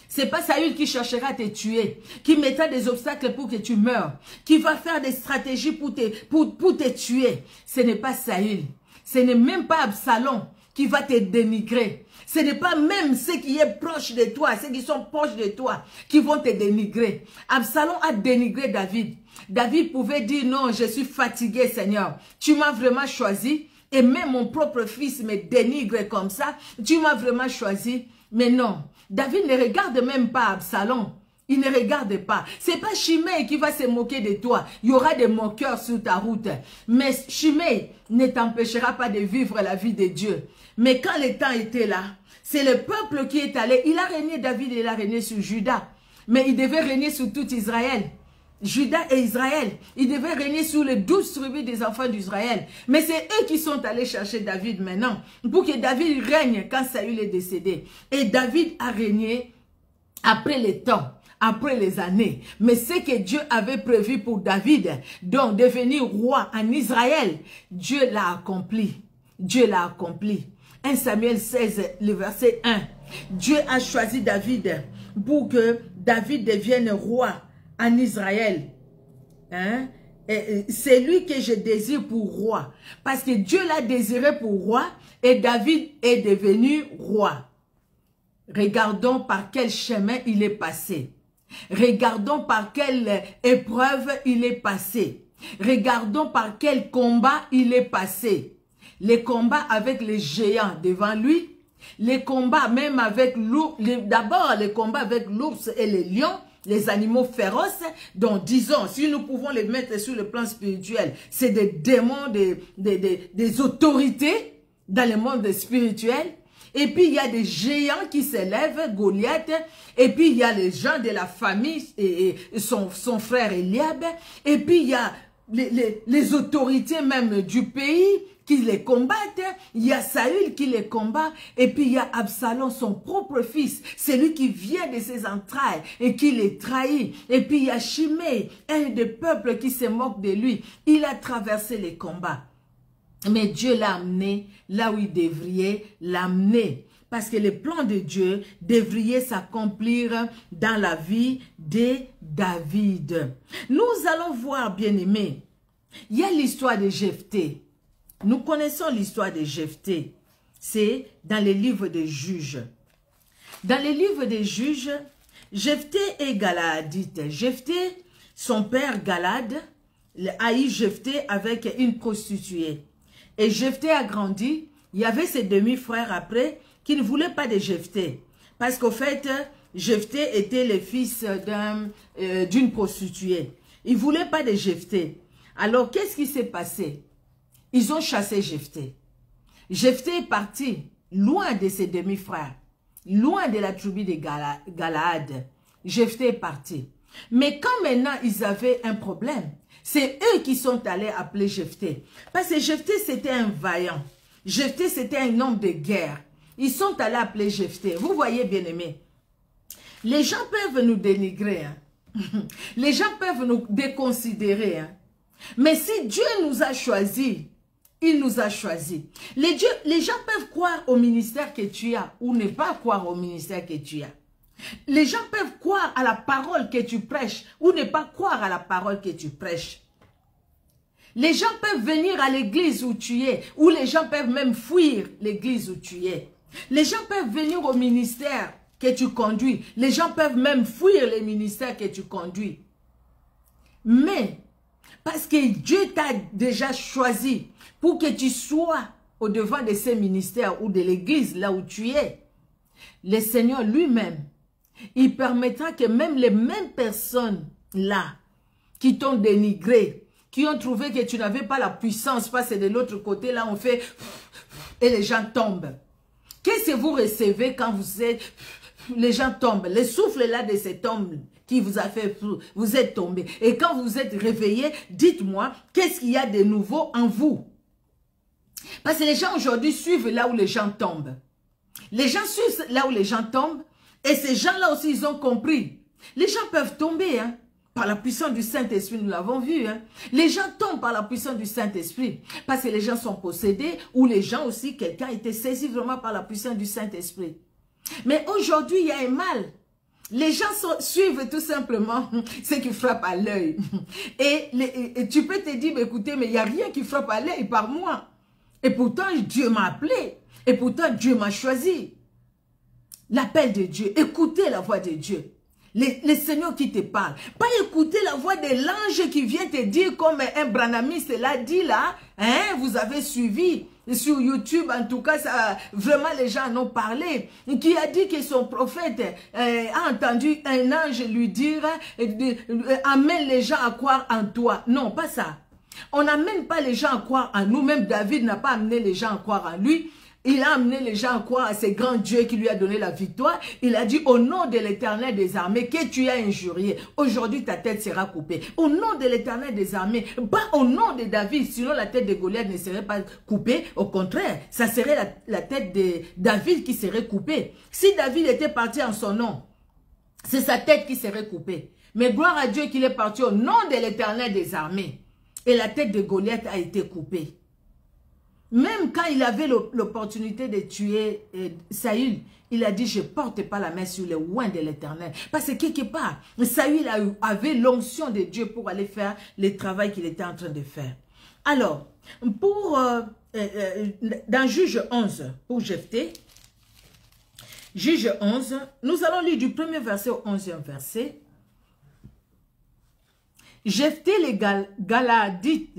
Ce n'est pas Saül qui cherchera à te tuer, qui mettra des obstacles pour que tu meurs, qui va faire des stratégies pour te tuer. Ce n'est pas Saül. Ce n'est même pas Absalom qui va te dénigrer. Ce n'est pas même ceux qui sont proches de toi, ceux qui sont proches de toi, qui vont te dénigrer. Absalom a dénigré David. David pouvait dire, non, je suis fatigué, Seigneur. Tu m'as vraiment choisi. Et même mon propre fils me dénigre comme ça. Tu m'as vraiment choisi. Mais non, David ne regarde même pas Absalom. Il ne regarde pas. C'est pas Shimei qui va se moquer de toi. Il y aura des moqueurs sur ta route. Mais Shimei ne t'empêchera pas de vivre la vie de Dieu. Mais quand le temps était là, c'est le peuple qui est allé. Il a régné, David, il a régné sur Juda. Mais il devait régner sur tout Israël. Juda et Israël. Il devait régner sur les 12 tribus des enfants d'Israël. Mais c'est eux qui sont allés chercher David maintenant. Pour que David règne quand Saül est décédé. Et David a régné après les temps. Après les années. Mais ce que Dieu avait prévu pour David, donc devenir roi en Israël, Dieu l'a accompli. Dieu l'a accompli. 1 Samuel 16, le verset 1. Dieu a choisi David pour que David devienne roi en Israël. Hein? C'est lui que je désire pour roi. Parce que Dieu l'a désiré pour roi et David est devenu roi. Regardons par quel chemin il est passé. Regardons par quelle épreuve il est passé. Regardons par quel combat il est passé. Les combats avec les géants devant lui Les combats même avec l'ours, d'abord les combats avec l'ours et les lions, les animaux féroces, donc disons, si nous pouvons les mettre sur le plan spirituel, c'est des démons, des autorités dans le monde spirituel. Et puis il y a des géants qui s'élèvent, Goliath, et puis il y a les gens de la famille, et son frère Eliab, et puis il y a les autorités même du pays qui les combattent, il y a Saül qui les combat, et puis il y a Absalom, son propre fils, celui qui vient de ses entrailles et qui les trahit, et puis il y a Shimei, un des peuples qui se moque de lui, il a traversé les combats. Mais Dieu l'a amené là où il devrait l'amener. Parce que les plans de Dieu devraient s'accomplir dans la vie de David. Nous allons voir, bien-aimés, il y a l'histoire de Jephthé. Nous connaissons l'histoire de Jephthé. C'est dans les livres des juges. Dans les livres des juges, Jephthé est Galaadite. Jephthé, son père Galad, a eu Jephthé avec une prostituée. Et Jephthé a grandi. Il y avait ses demi-frères après qui ne voulaient pas de Jephthé. Parce qu'au fait, Jephthé était le fils d'une prostituée. Ils ne voulaient pas de Jephthé. Alors, qu'est-ce qui s'est passé? Ils ont chassé Jephthé. Jephthé est parti loin de ses demi-frères, loin de la tribu de Galaad. Jephthé est parti. Mais quand maintenant ils avaient un problème, c'est eux qui sont allés appeler Jephthé. Parce que Jephthé c'était un vaillant. Jephthé c'était un homme de guerre. Ils sont allés appeler Jephthé. Vous voyez, bien-aimés, les gens peuvent nous dénigrer. Hein? Les gens peuvent nous déconsidérer. Hein? Mais si Dieu nous a choisis, il nous a choisis. Les gens peuvent croire au ministère que tu as ou ne pas croire au ministère que tu as. Les gens peuvent croire à la parole que tu prêches ou ne pas croire à la parole que tu prêches. Les gens peuvent venir à l'église où tu es, ou les gens peuvent même fuir l'église où tu es. Les gens peuvent venir au ministère que tu conduis. Les gens peuvent même fuir les ministères que tu conduis. Mais, parce que Dieu t'a déjà choisi pour que tu sois au devant de ces ministères ou de l'église là où tu es, le Seigneur lui-même, il permettra que même les mêmes personnes là qui t'ont dénigré, qui ont trouvé que tu n'avais pas la puissance, parce que de l'autre côté là on fait et les gens tombent. Qu'est-ce que vous recevez quand les gens tombent? Le souffle là de cet homme qui vous a fait, vous êtes tombé. Et quand vous êtes réveillé, dites-moi, qu'est-ce qu'il y a de nouveau en vous? Parce que les gens aujourd'hui suivent là où les gens tombent. Les gens suivent là où les gens tombent. Et ces gens-là aussi, ils ont compris. Les gens peuvent tomber, hein, par la puissance du Saint-Esprit, nous l'avons vu. Hein. Les gens tombent par la puissance du Saint-Esprit. Parce que les gens sont possédés, ou les gens aussi, quelqu'un a été saisi vraiment par la puissance du Saint-Esprit. Mais aujourd'hui, il y a un mal. Les gens suivent tout simplement ce qui frappe à l'œil. Et tu peux te dire, mais écoutez, mais il n'y a rien qui frappe à l'œil par moi. Et pourtant, Dieu m'a appelé. Et pourtant, Dieu m'a choisi. L'appel de Dieu. Écoutez la voix de Dieu. Le Seigneur qui te parle. Pas écouter la voix de l'ange qui vient te dire comme un branamiste l'a dit là. Hein, vous avez suivi sur YouTube. En tout cas, ça, vraiment les gens en ont parlé. Qui a dit que son prophète a entendu un ange lui dire amène les gens à croire en toi. Non, pas ça. On n'amène pas les gens à croire en nous. Même David n'a pas amené les gens à croire en lui. Il a amené les gens à croire à ce grand Dieu qui lui a donné la victoire. Il a dit au nom de l'Éternel des armées que tu as injurié. Aujourd'hui ta tête sera coupée. Au nom de l'Éternel des armées. Pas au nom de David. Sinon la tête de Goliath ne serait pas coupée. Au contraire, ça serait la tête de David qui serait coupée. Si David était parti en son nom, c'est sa tête qui serait coupée. Mais gloire à Dieu qu'il est parti au nom de l'Éternel des armées. Et la tête de Goliath a été coupée. Même quand il avait l'opportunité de tuer Saül, il a dit, je ne porte pas la main sur les oins de l'Éternel. Parce que quelque part, Saül avait l'onction de Dieu pour aller faire le travail qu'il était en train de faire. Alors, dans Juge 11, pour Jephthé, Juge 11, nous allons lire du premier verset au 11e verset. Jephthé les Galadites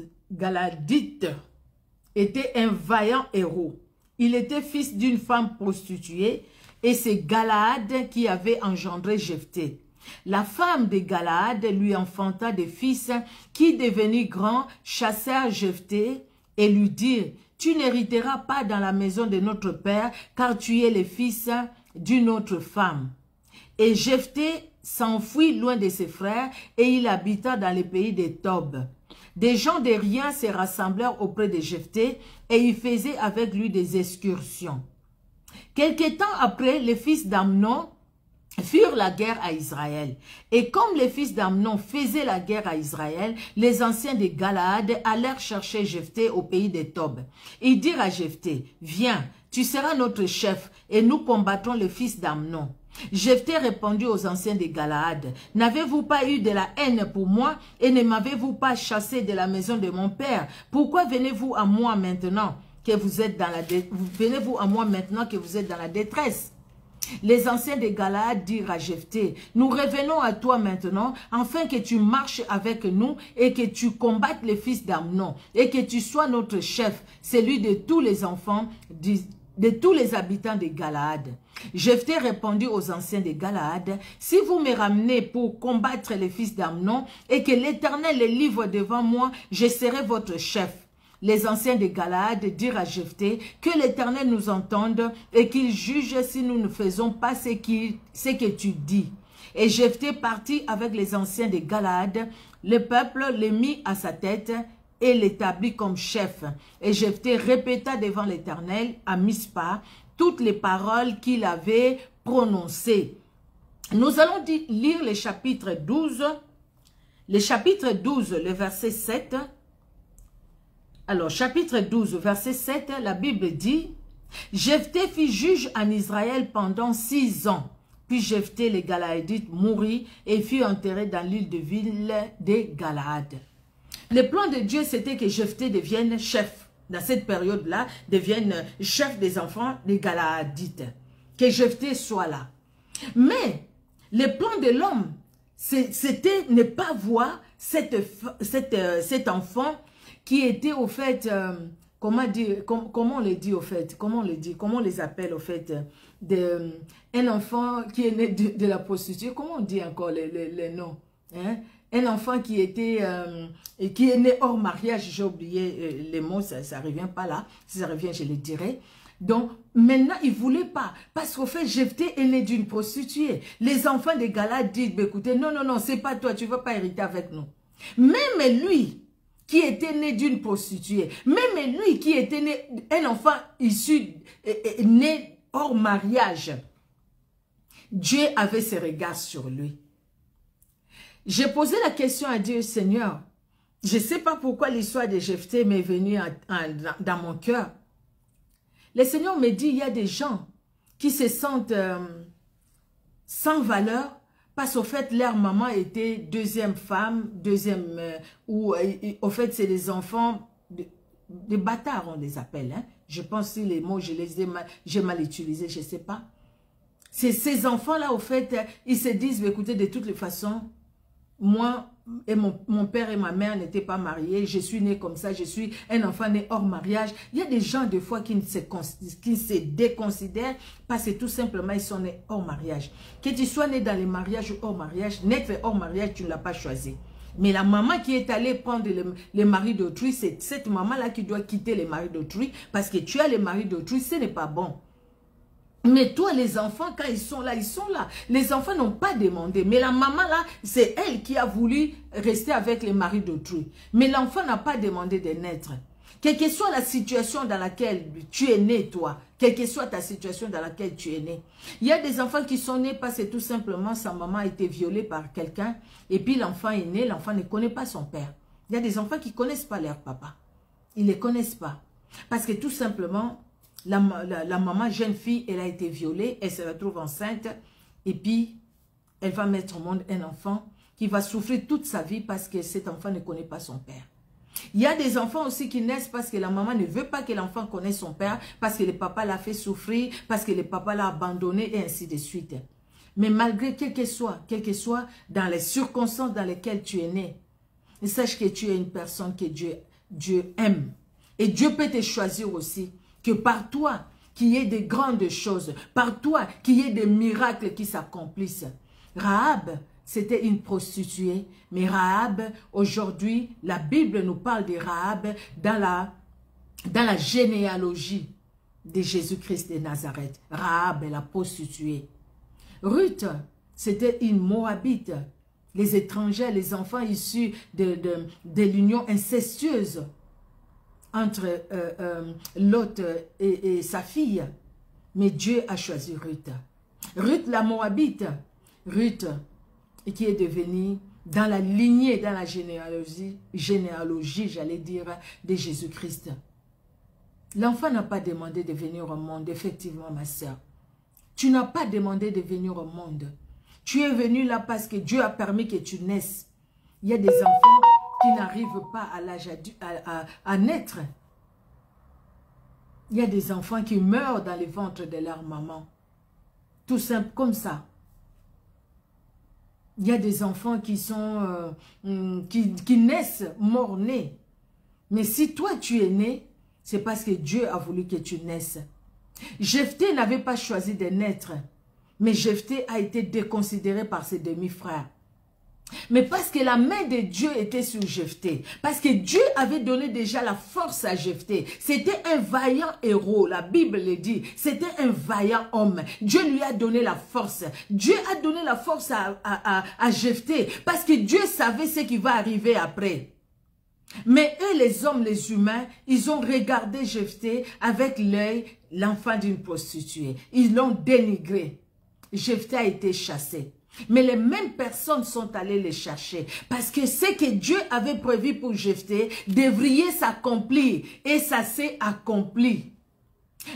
était un vaillant héros. il était fils d'une femme prostituée et c'est Galaad qui avait engendré Jephthé. La femme de Galaad lui enfanta des fils qui, devenus grands, chassèrent Jephthé et lui dirent, « Tu n'hériteras pas dans la maison de notre père, car tu es le fils d'une autre femme. » Et Jephthé s'enfuit loin de ses frères et il habita dans le pays des Tob. Des gens de rien se rassemblèrent auprès de Jephthé et ils faisaient avec lui des excursions. Quelque temps après, les fils d'Amnon firent la guerre à Israël. Et comme les fils d'Amnon faisaient la guerre à Israël, les anciens de Galaad allèrent chercher Jephthé au pays des Tob. Ils dirent à Jephthé, « Viens, tu seras notre chef et nous combattrons les fils d'Amnon. » Jephthé répondit aux anciens de Galaad, « N'avez-vous pas eu de la haine pour moi et ne m'avez-vous pas chassé de la maison de mon père? Pourquoi venez-vous à moi maintenant que vous êtes dans la détresse? » Les anciens de Galaad dirent à Jephthé, « Nous revenons à toi maintenant, afin que tu marches avec nous et que tu combattes les fils d'Amnon, et que tu sois notre chef, celui de tous les enfants, de tous les habitants de Galaad. » Jephthé répondit aux anciens de Galaad, « Si vous me ramenez pour combattre les fils d'Amnon, et que l'Éternel les livre devant moi, je serai votre chef. » Les anciens de Galaad dirent à Jephthé, « Que l'Éternel nous entende et qu'il juge si nous ne faisons pas ce que tu dis. » Et Jephthé partit avec les anciens de Galaad. Le peuple les mit à sa tête et l'établit comme chef. Et Jephthé répéta devant l'Éternel à Mispa toutes les paroles qu'il avait prononcées. Nous allons lire le chapitre 12. Le chapitre 12, le verset 7. Alors, chapitre 12, verset 7, la Bible dit, « Jephthé fit juge en Israël pendant 6 ans. Puis Jephthé, les Galaadites, mourut et fut enterré dans l'île de ville des Galaad. » Le plan de Dieu, c'était que Jephthé devienne chef. Dans cette période-là, devienne chef des enfants des Galaadites. Que Jephthé soit là. Mais, le plan de l'homme, c'était ne pas voir cet enfant qui était au fait, comment on le dit au fait, comment on les appelle au fait, un enfant qui est né de la prostitution, comment on dit encore les noms, hein? Un enfant qui est né hors mariage, j'ai oublié les mots, ça ne revient pas là, si ça revient je le dirai. Donc, maintenant, il ne voulait pas. Parce qu'au fait, Jephthé est né d'une prostituée. Les enfants des Galaad disent, bah, écoutez, non, non, non, c'est pas toi, tu ne vas pas hériter avec nous. Même lui, qui était né d'une prostituée, même lui qui était né, un enfant issu, né hors mariage, Dieu avait ses regards sur lui. J'ai posé la question à Dieu, Seigneur, je ne sais pas pourquoi l'histoire de Jephthé m'est venue dans mon cœur. Le Seigneur me dit, il y a des gens qui se sentent sans valeur parce qu'au fait, leur maman était deuxième femme, ou au fait, c'est des enfants, des bâtards, on les appelle. Hein? Je pense que les mots, j'ai mal utilisé, je ne sais pas. Ces enfants-là, au fait, ils se disent, écoutez, de toutes les façons, moi et mon père et ma mère n'étaient pas mariés, je suis né comme ça, je suis un enfant né hors mariage. Il y a des gens des fois qui se déconsidèrent parce que tout simplement ils sont nés hors mariage. Que tu sois né dans les mariages ou hors mariage, naître hors mariage, tu ne l'as pas choisi. Mais la maman qui est allée prendre les maris d'autrui, c'est cette maman-là qui doit quitter les maris d'autrui parce que tu as les maris d'autrui, ce n'est pas bon. Mais toi, les enfants, quand ils sont là, ils sont là. Les enfants n'ont pas demandé. Mais la maman, là, c'est elle qui a voulu rester avec les maris d'autrui. Mais l'enfant n'a pas demandé de naître. Quelle que soit la situation dans laquelle tu es né, toi, quelle que soit ta situation dans laquelle tu es né. Il y a des enfants qui sont nés parce que tout simplement, sa maman a été violée par quelqu'un. Et puis l'enfant est né, l'enfant ne connaît pas son père. Il y a des enfants qui ne connaissent pas leur papa. Ils ne les connaissent pas. Parce que tout simplement... La maman, jeune fille, elle a été violée, elle se retrouve enceinte et puis elle va mettre au monde un enfant qui va souffrir toute sa vie parce que cet enfant ne connaît pas son père. Il y a des enfants aussi qui naissent parce que la maman ne veut pas que l'enfant connaisse son père, parce que le papa l'a fait souffrir, parce que le papa l'a abandonné et ainsi de suite. Mais malgré quel que soit dans les circonstances dans lesquelles tu es né, sache que tu es une personne que Dieu aime. Et Dieu peut te choisir aussi. que par toi, qu'il y ait de grandes choses, par toi, qu'il y ait des miracles qui s'accomplissent. Rahab, c'était une prostituée, mais Rahab, aujourd'hui, la Bible nous parle de Rahab dans la généalogie de Jésus-Christ de Nazareth. Rahab est la prostituée. Ruth, c'était une Moabite. Les étrangers, les enfants issus de l'union incestueuse entre Lot et sa fille. Mais Dieu a choisi Ruth. Ruth la Moabite. Ruth qui est devenue dans la lignée, dans la généalogie j'allais dire, de Jésus-Christ. L'enfant n'a pas demandé de venir au monde, effectivement ma soeur. Tu n'as pas demandé de venir au monde. Tu es venu là parce que Dieu a permis que tu naisses. Il y a des enfants qui n'arrivent pas à l'âge à naître. Il y a des enfants qui meurent dans les ventres de leur maman. Tout simple comme ça. Il y a des enfants qui sont qui naissent mort-nés. Mais si toi tu es né, c'est parce que Dieu a voulu que tu naisses. Jephthé n'avait pas choisi de naître, mais Jephthé a été déconsidéré par ses demi-frères. Mais parce que la main de Dieu était sur Jephthé, parce que Dieu avait donné déjà la force à Jephthé, c'était un vaillant héros, la Bible le dit, c'était un vaillant homme. Dieu lui a donné la force. Dieu a donné la force à Jephthé, parce que Dieu savait ce qui va arriver après. Mais eux, les hommes, les humains, ils ont regardé Jephthé avec l'œil, l'enfant d'une prostituée. Ils l'ont dénigré. Jephthé a été chassé. Mais les mêmes personnes sont allées les chercher. Parce que ce que Dieu avait prévu pour Jephthé devrait s'accomplir. Et ça s'est accompli.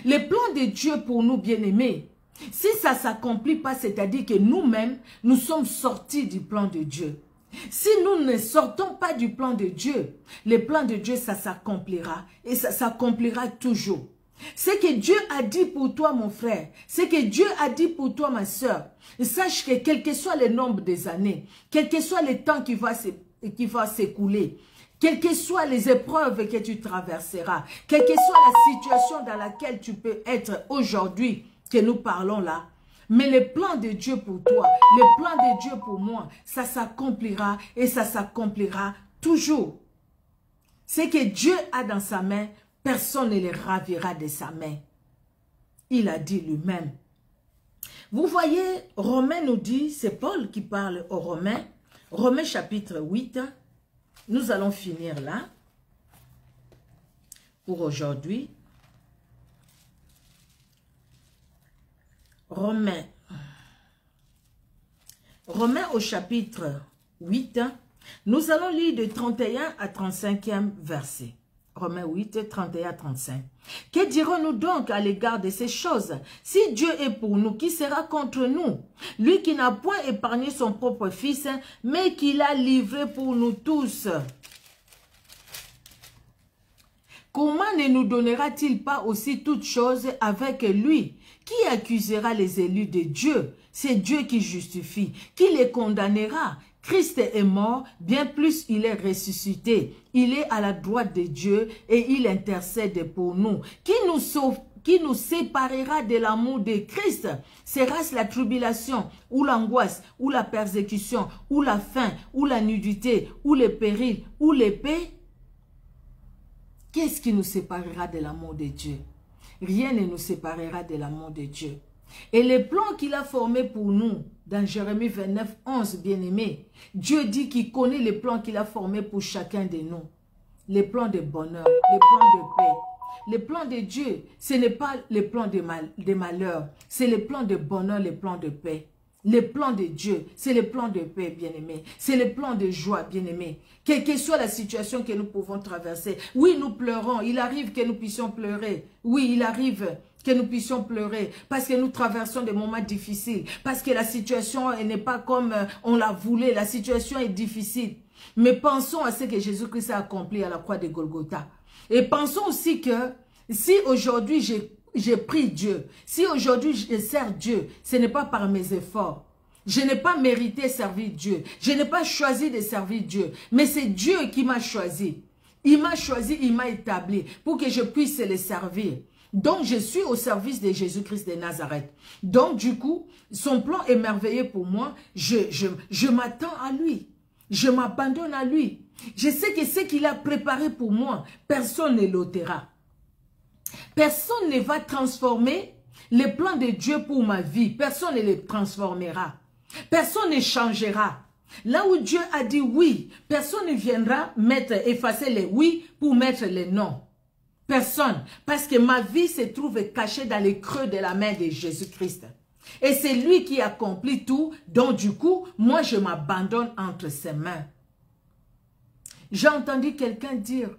Le plan de Dieu pour nous, bien-aimés, si ça ne s'accomplit pas, c'est-à-dire que nous-mêmes, nous sommes sortis du plan de Dieu. Si nous ne sortons pas du plan de Dieu, le plan de Dieu, ça s'accomplira. Et ça s'accomplira toujours. Ce que Dieu a dit pour toi, mon frère, ce que Dieu a dit pour toi, ma soeur, sache que quel que soit le nombre des années, quel que soit le temps qui va s'écouler, quelles que soient les épreuves que tu traverseras, quelle que soit la situation dans laquelle tu peux être aujourd'hui, que nous parlons là, mais le plan de Dieu pour toi, le plan de Dieu pour moi, ça s'accomplira et ça s'accomplira toujours. Ce que Dieu a dans sa main, personne ne le ravira de sa main. Il a dit lui-même. Vous voyez, Romains nous dit, c'est Paul qui parle aux Romains, Romains chapitre 8, nous allons finir là pour aujourd'hui. Romains au chapitre 8, nous allons lire de 31 à 35e verset. Romains 8, 31 à 35. Que dirons-nous donc à l'égard de ces choses? Si Dieu est pour nous, qui sera contre nous? Lui qui n'a point épargné son propre fils, mais qui l'a livré pour nous tous. Comment ne nous donnera-t-il pas aussi toutes choses avec lui? Qui accusera les élus de Dieu? C'est Dieu qui justifie. Qui les condamnera? Christ est mort, bien plus il est ressuscité. Il est à la droite de Dieu et il intercède pour nous. Qui nous séparera de l'amour de Christ? Sera-ce la tribulation, ou l'angoisse, ou la persécution, ou la faim, ou la nudité, ou le péril, ou l'épée? Qu'est-ce qui nous séparera de l'amour de Dieu? Rien ne nous séparera de l'amour de Dieu. Et les plans qu'il a formés pour nous, dans Jérémie 29, 11, bien-aimés, Dieu dit qu'il connaît les plans qu'il a formés pour chacun de nous. Les plans de bonheur, les plans de paix. Les plans de Dieu, ce n'est pas les plans de malheur, c'est les plans de bonheur, les plans de paix. Les plans de Dieu, c'est les plans de paix, bien-aimés. C'est les plans de joie, bien-aimés. Quelle que soit la situation que nous pouvons traverser. Oui, nous pleurons. Il arrive que nous puissions pleurer. Oui, il arrive que nous puissions pleurer parce que nous traversons des moments difficiles. Parce que la situation n'est pas comme on la voulait. La situation est difficile. Mais pensons à ce que Jésus-Christ a accompli à la croix de Golgotha. Et pensons aussi que si aujourd'hui j'ai pris Dieu, si aujourd'hui je sers Dieu, ce n'est pas par mes efforts. Je n'ai pas mérité servir Dieu. Je n'ai pas choisi de servir Dieu. Mais c'est Dieu qui m'a choisi. Il m'a choisi, il m'a établi pour que je puisse le servir. Donc, je suis au service de Jésus-Christ de Nazareth. Donc, du coup, son plan est merveilleux pour moi. Je m'attends à lui. Je m'abandonne à lui. Je sais que ce qu'il a préparé pour moi, personne ne l'ôtera. Personne ne va transformer les plans de Dieu pour ma vie. Personne ne les transformera. Personne ne changera. Là où Dieu a dit oui, personne ne viendra effacer les oui pour mettre les non. Personne. Parce que ma vie se trouve cachée dans les creux de la main de Jésus-Christ. Et c'est lui qui accomplit tout. Donc du coup, moi je m'abandonne entre ses mains. J'ai entendu quelqu'un dire,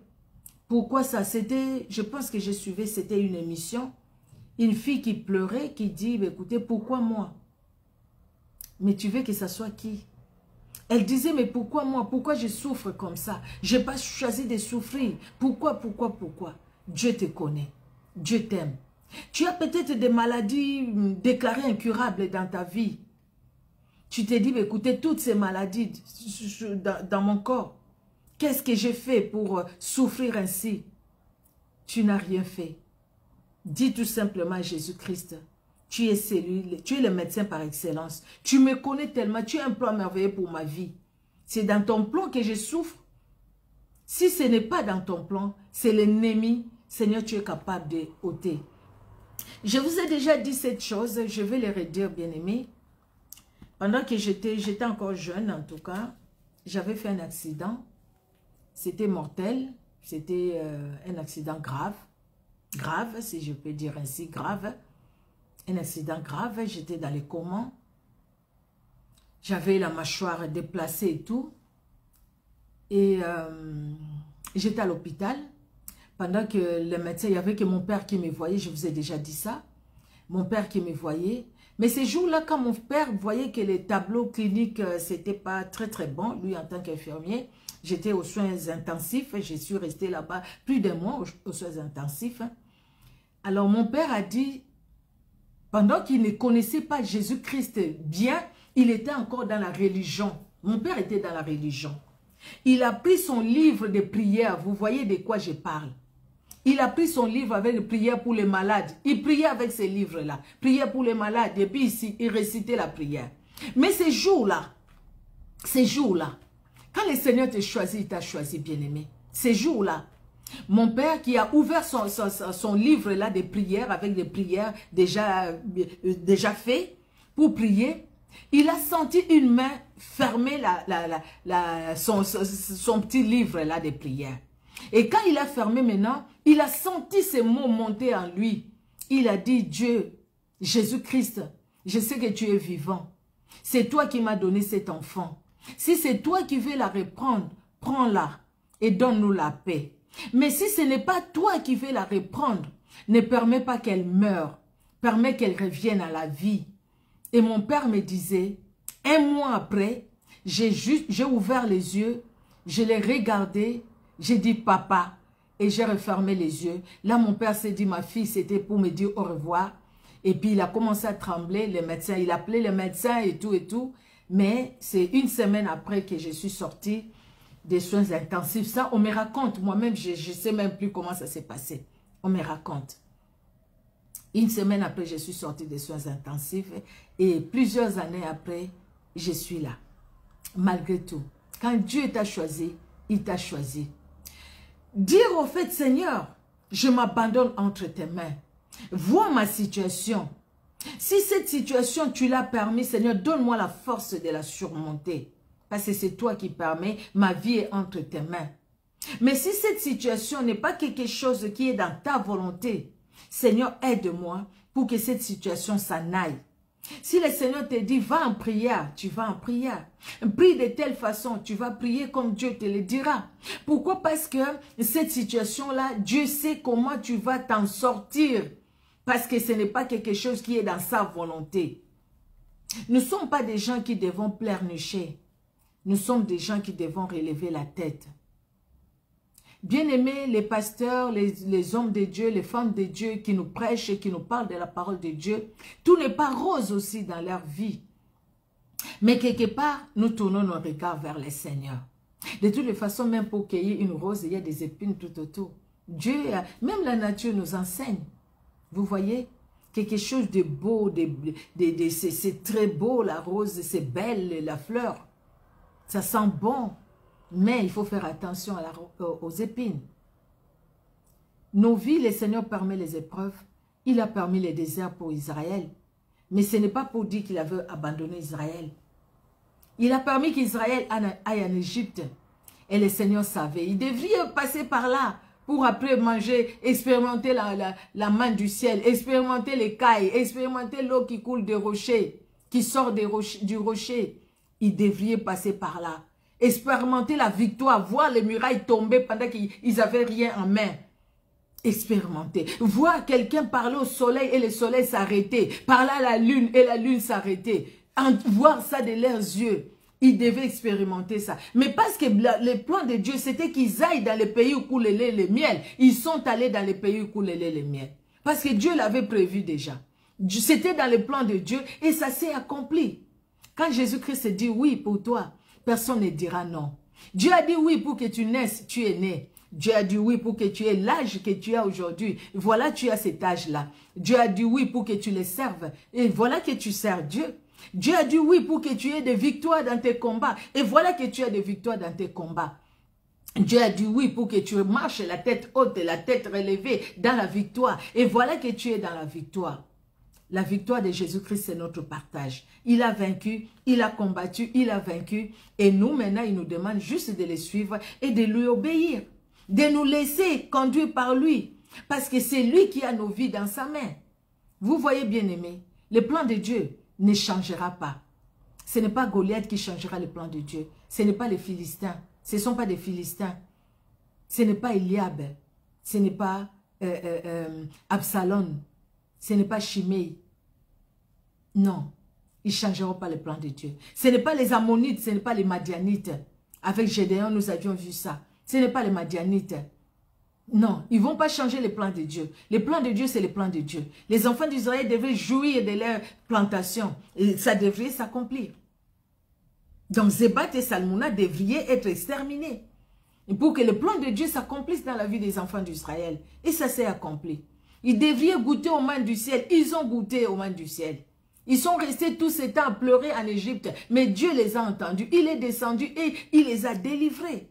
pourquoi ça? C'était, je pense que je suivais, c'était une émission. Une fille qui pleurait, qui dit, écoutez, pourquoi moi? Mais tu veux que ça soit qui? Elle disait, mais pourquoi moi? Pourquoi je souffre comme ça? Je n'ai pas choisi de souffrir. Pourquoi? Dieu te connaît. Dieu t'aime. Tu as peut-être des maladies déclarées incurables dans ta vie. Tu te dis, écoutez, toutes ces maladies dans mon corps, qu'est-ce que j'ai fait pour souffrir ainsi? Tu n'as rien fait. Dis tout simplement à Jésus-Christ, tu es le médecin par excellence. Tu me connais tellement, tu as un plan merveilleux pour ma vie. C'est dans ton plan que je souffre. Si ce n'est pas dans ton plan, c'est l'ennemi. Seigneur, tu es capable de ôter. Je vous ai déjà dit cette chose, je vais le redire, bien-aimé. Pendant que j'étais encore jeune, en tout cas, j'avais fait un accident. C'était mortel. C'était un accident grave. Grave, si je peux dire ainsi, grave. Un accident grave, j'étais dans les coma. J'avais la mâchoire déplacée et tout. Et j'étais à l'hôpital. Pendant que le médecin, il n'y avait que mon père qui me voyait, je vous ai déjà dit ça. Mon père qui me voyait. Mais ces jours-là, quand mon père voyait que les tableaux cliniques, c'était pas très très bon, lui en tant qu'infirmier, j'étais aux soins intensifs, je suis restée là-bas plus d'un mois aux soins intensifs. Alors mon père a dit, pendant qu'il ne connaissait pas Jésus-Christ bien, il était encore dans la religion. Mon père était dans la religion. Il a pris son livre de prière, vous voyez de quoi je parle. Il a pris son livre avec les prières pour les malades. Il priait avec ces livres-là. Prière pour les malades. Et puis ici, il récitait la prière. Mais ces jours-là, quand le Seigneur t'a choisi, il t'a choisi, bien-aimé. Ces jours-là, mon père qui a ouvert son livre-là de prières, avec des prières déjà faites pour prier, il a senti une main fermer son petit livre-là de prières. Et quand il a fermé maintenant, il a senti ces mots monter en lui. Il a dit, Dieu, Jésus-Christ, je sais que tu es vivant. C'est toi qui m'as donné cet enfant. Si c'est toi qui veux la reprendre, prends-la et donne-nous la paix. Mais si ce n'est pas toi qui veux la reprendre, ne permets pas qu'elle meure. Permets qu'elle revienne à la vie. Et mon père me disait, un mois après, j'ai ouvert les yeux, je l'ai regardé, j'ai dit papa et j'ai refermé les yeux. Là, mon père s'est dit, ma fille, c'était pour me dire au revoir. Et puis, il a commencé à trembler, les médecins, il appelait les médecins et tout et tout. Mais c'est une semaine après que je suis sortie des soins intensifs. Ça, on me raconte. Moi-même, je ne sais même plus comment ça s'est passé. On me raconte. Une semaine après, je suis sortie des soins intensifs. Et plusieurs années après, je suis là. Malgré tout. Quand Dieu t'a choisi, il t'a choisi. Dire au fait, Seigneur, je m'abandonne entre tes mains. Vois ma situation. Si cette situation, tu l'as permis, Seigneur, donne-moi la force de la surmonter. Parce que c'est toi qui permets, ma vie est entre tes mains. Mais si cette situation n'est pas quelque chose qui est dans ta volonté, Seigneur, aide-moi pour que cette situation s'en aille. Si le Seigneur te dit, va en prière, tu vas en prière. Prie de telle façon, tu vas prier comme Dieu te le dira. Pourquoi? Parce que cette situation-là, Dieu sait comment tu vas t'en sortir. Parce que ce n'est pas quelque chose qui est dans sa volonté. Nous ne sommes pas des gens qui devons pleurnicher. Nous sommes des gens qui devons relever la tête. Bien-aimés, les pasteurs, les hommes de Dieu, les femmes de Dieu qui nous prêchent et qui nous parlent de la parole de Dieu, tout n'est pas rose aussi dans leur vie. Mais quelque part, nous tournons nos regards vers le Seigneur. De toutes les façons, même pour cueillir une rose, il y a des épines tout autour. Dieu, même la nature nous enseigne. Vous voyez? Quelque chose de beau, c'est très beau, la rose, c'est belle, la fleur. Ça sent bon, mais il faut faire attention aux épines. Nos vies, le Seigneur permet les épreuves. Il a permis les déserts pour Israël. Mais ce n'est pas pour dire qu'il avait abandonné Israël. Il a permis qu'Israël aille en Égypte. Et le Seigneur savait. Il devrait passer par là pour après manger, expérimenter la main du ciel, expérimenter les cailles, expérimenter l'eau qui coule des rochers, qui sort du rocher. Il devrait passer par là. Expérimenter la victoire, voir les murailles tomber pendant qu'ils n'avaient rien en main. Expérimenter. Voir quelqu'un parler au soleil et le soleil s'arrêter. Parler à la lune et la lune s'arrêter. Voir ça de leurs yeux. Ils devaient expérimenter ça. Mais parce que le plan de Dieu, c'était qu'ils aillent dans les pays où coule le lait et le miel. Ils sont allés dans les pays où coule le lait et le miel. Parce que Dieu l'avait prévu déjà. C'était dans le plan de Dieu et ça s'est accompli. Quand Jésus-Christ dit oui pour toi, personne ne dira non. Dieu a dit oui pour que tu naisses, tu es né. Dieu a dit oui pour que tu aies l'âge que tu as aujourd'hui. Voilà, tu as cet âge-là. Dieu a dit oui pour que tu le serves. Et voilà que tu sers Dieu. Dieu a dit oui pour que tu aies des victoires dans tes combats. Et voilà que tu as des victoires dans tes combats. Dieu a dit oui pour que tu marches la tête haute et la tête relevée dans la victoire. Et voilà que tu es dans la victoire. La victoire de Jésus-Christ, c'est notre partage. Il a vaincu, il a combattu, il a vaincu. Et nous, maintenant, il nous demande juste de le suivre et de lui obéir. De nous laisser conduire par lui. Parce que c'est lui qui a nos vies dans sa main. Vous voyez, bien-aimés, le plan de Dieu ne changera pas. Ce n'est pas Goliath qui changera le plan de Dieu. Ce n'est pas les Philistins. Ce ne sont pas des Philistins. Ce n'est pas Eliab. Ce n'est pas Absalom. Ce n'est pas Shimei. Non. Ils ne changeront pas le plan de Dieu. Ce n'est pas les Ammonites. Ce n'est pas les Madianites. Avec Gédéon, nous avions vu ça. Ce n'est pas les Madianites. Non, ils ne vont pas changer les plans de Dieu. Les plans de Dieu, c'est les plans de Dieu. Les enfants d'Israël devaient jouir de leur plantation. Et ça devrait s'accomplir. Donc, Zébat et Salmouna devraient être exterminés. Et pour que le plan de Dieu s'accomplisse dans la vie des enfants d'Israël. Et ça s'est accompli. Ils devraient goûter aux mains du ciel. Ils ont goûté aux mains du ciel. Ils sont restés tout ce temps à pleurer en Égypte. Mais Dieu les a entendus. Il est descendu et il les a délivrés.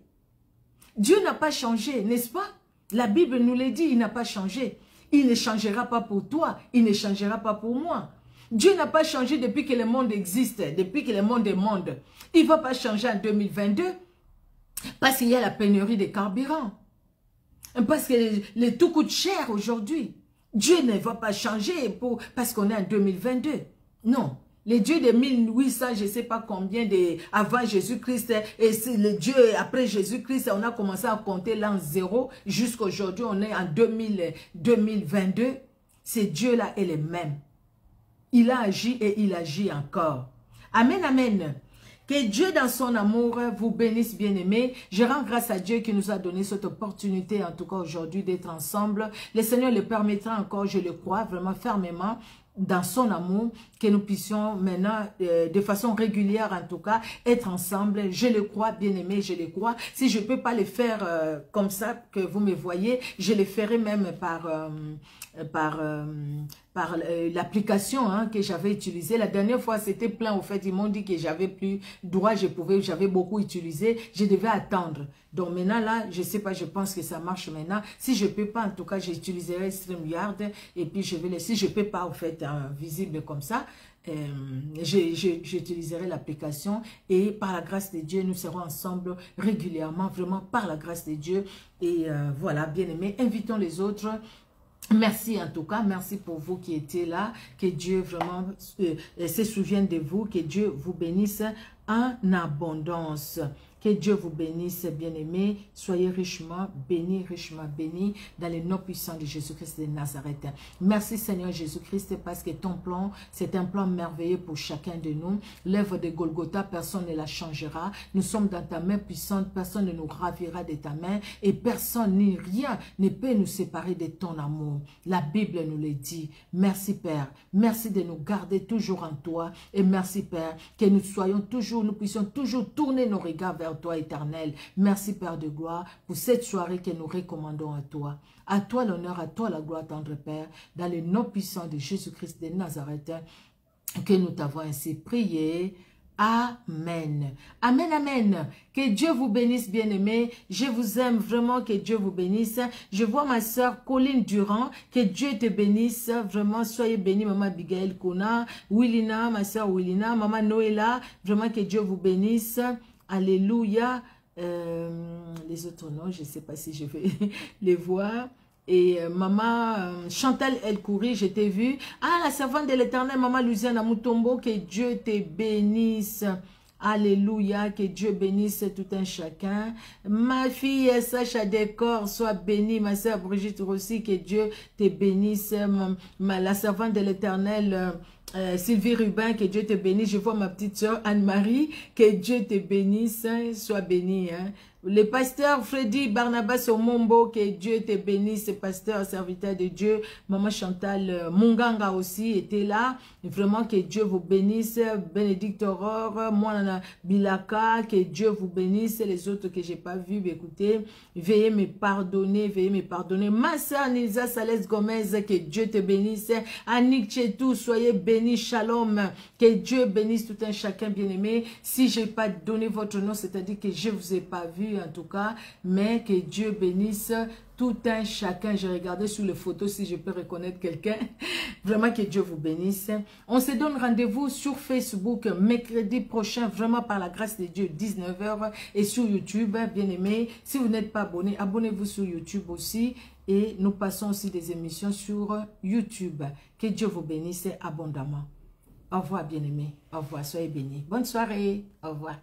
Dieu n'a pas changé, n'est-ce pas? La Bible nous le dit, il n'a pas changé. Il ne changera pas pour toi, il ne changera pas pour moi. Dieu n'a pas changé depuis que le monde existe, depuis que le monde est monde. Il ne va pas changer en 2022 parce qu'il y a la pénurie de carburant. Parce que tout coûte cher aujourd'hui. Dieu ne va pas changer parce qu'on est en 2022. Non. Les dieux de 1800, je ne sais pas combien avant Jésus-Christ, et les dieux après Jésus-Christ, on a commencé à compter l'an 0, jusqu'à aujourd'hui, on est en 2022. Ces dieux-là est le même. Il a agi et il agit encore. Amen, amen. Que Dieu dans son amour vous bénisse, bien-aimés. Je rends grâce à Dieu qui nous a donné cette opportunité, en tout cas aujourd'hui, d'être ensemble. Le Seigneur le permettra encore, je le crois, vraiment fermement, dans son amour, que nous puissions maintenant, de façon régulière en tout cas, être ensemble. Je le crois, bien-aimé, je le crois. Si je ne peux pas le faire comme ça, que vous me voyez, je le ferai même par l'application que j'avais utilisée. La dernière fois, c'était plein, au fait, ils m'ont dit que j'avais plus droit, j'avais beaucoup utilisé, je devais attendre. Donc maintenant, là, je ne sais pas, je pense que ça marche maintenant. Si je ne peux pas, en tout cas, j'utiliserai StreamYard et puis je vais si je ne peux pas, au fait, visible comme ça, j'utiliserai l'application et par la grâce de Dieu, nous serons ensemble régulièrement, vraiment par la grâce de Dieu. Et voilà, bien aimés, invitons les autres. Merci en tout cas, merci pour vous qui étiez là, que Dieu vraiment se souvienne de vous, que Dieu vous bénisse en abondance. Que Dieu vous bénisse, bien-aimés. Soyez richement bénis dans le nom puissant de Jésus-Christ de Nazareth. Merci Seigneur Jésus-Christ parce que ton plan, c'est un plan merveilleux pour chacun de nous. L'œuvre de Golgotha, personne ne la changera. Nous sommes dans ta main puissante, personne ne nous ravira de ta main et personne ni rien ne peut nous séparer de ton amour. La Bible nous le dit. Merci Père. Merci de nous garder toujours en toi et merci Père que nous puissions toujours tourner nos regards vers Seigneur, toi éternel. Merci Père de gloire pour cette soirée que nous recommandons à toi. À toi l'honneur, à toi la gloire, tendre Père, dans le nom puissant de Jésus-Christ de Nazareth, que nous t'avons ainsi prié. Amen. Amen, amen. Que Dieu vous bénisse, bien-aimés. Je vous aime vraiment, que Dieu vous bénisse. Je vois ma soeur Colline Durand. Que Dieu te bénisse. Vraiment, soyez bénis, maman Abigail Kona, Willina, ma soeur Willina, maman Noëlla. Vraiment, que Dieu vous bénisse. Alléluia. Les autres noms, je ne sais pas si je vais les voir. Et maman Chantal El Kouri, je t'ai vu. Ah, la servante de l'Éternel, maman Luciane Amutombo, que Dieu te bénisse. Alléluia, que Dieu bénisse tout un chacun. Ma fille Sacha Décor, sois bénie. Ma sœur Brigitte Rossi, que Dieu te bénisse. La servante de l'Éternel, Sylvie Rubin, que Dieu te bénisse. Je vois ma petite sœur Anne-Marie, que Dieu te bénisse. Sois bénie. Hein. Le pasteur Freddy Barnabas Omombo, que Dieu te bénisse, pasteur, serviteur de Dieu. Maman Chantal Munganga aussi était là. Vraiment que Dieu vous bénisse. Bénédicte Aurore, moi Bilaka, que Dieu vous bénisse. Les autres que j'ai pas vus, écoutez, veuillez me pardonner, veuillez me pardonner. Ma soeur Nilza Salès Gomez, que Dieu te bénisse. Annick Chetou, soyez bénis, shalom. Que Dieu bénisse tout un chacun bien-aimé. Si je n'ai pas donné votre nom, c'est-à-dire que je ne vous ai pas vu en tout cas, mais que Dieu bénisse tout un chacun. J'ai regardé sur les photos si je peux reconnaître quelqu'un. Vraiment que Dieu vous bénisse. On se donne rendez-vous sur Facebook mercredi prochain, vraiment par la grâce de Dieu, 19 h, et sur YouTube, bien aimé. Si vous n'êtes pas abonné, abonnez-vous sur YouTube aussi. Et nous passons aussi des émissions sur YouTube. Que Dieu vous bénisse abondamment. Au revoir, bien aimé. Au revoir, soyez bénis. Bonne soirée. Au revoir.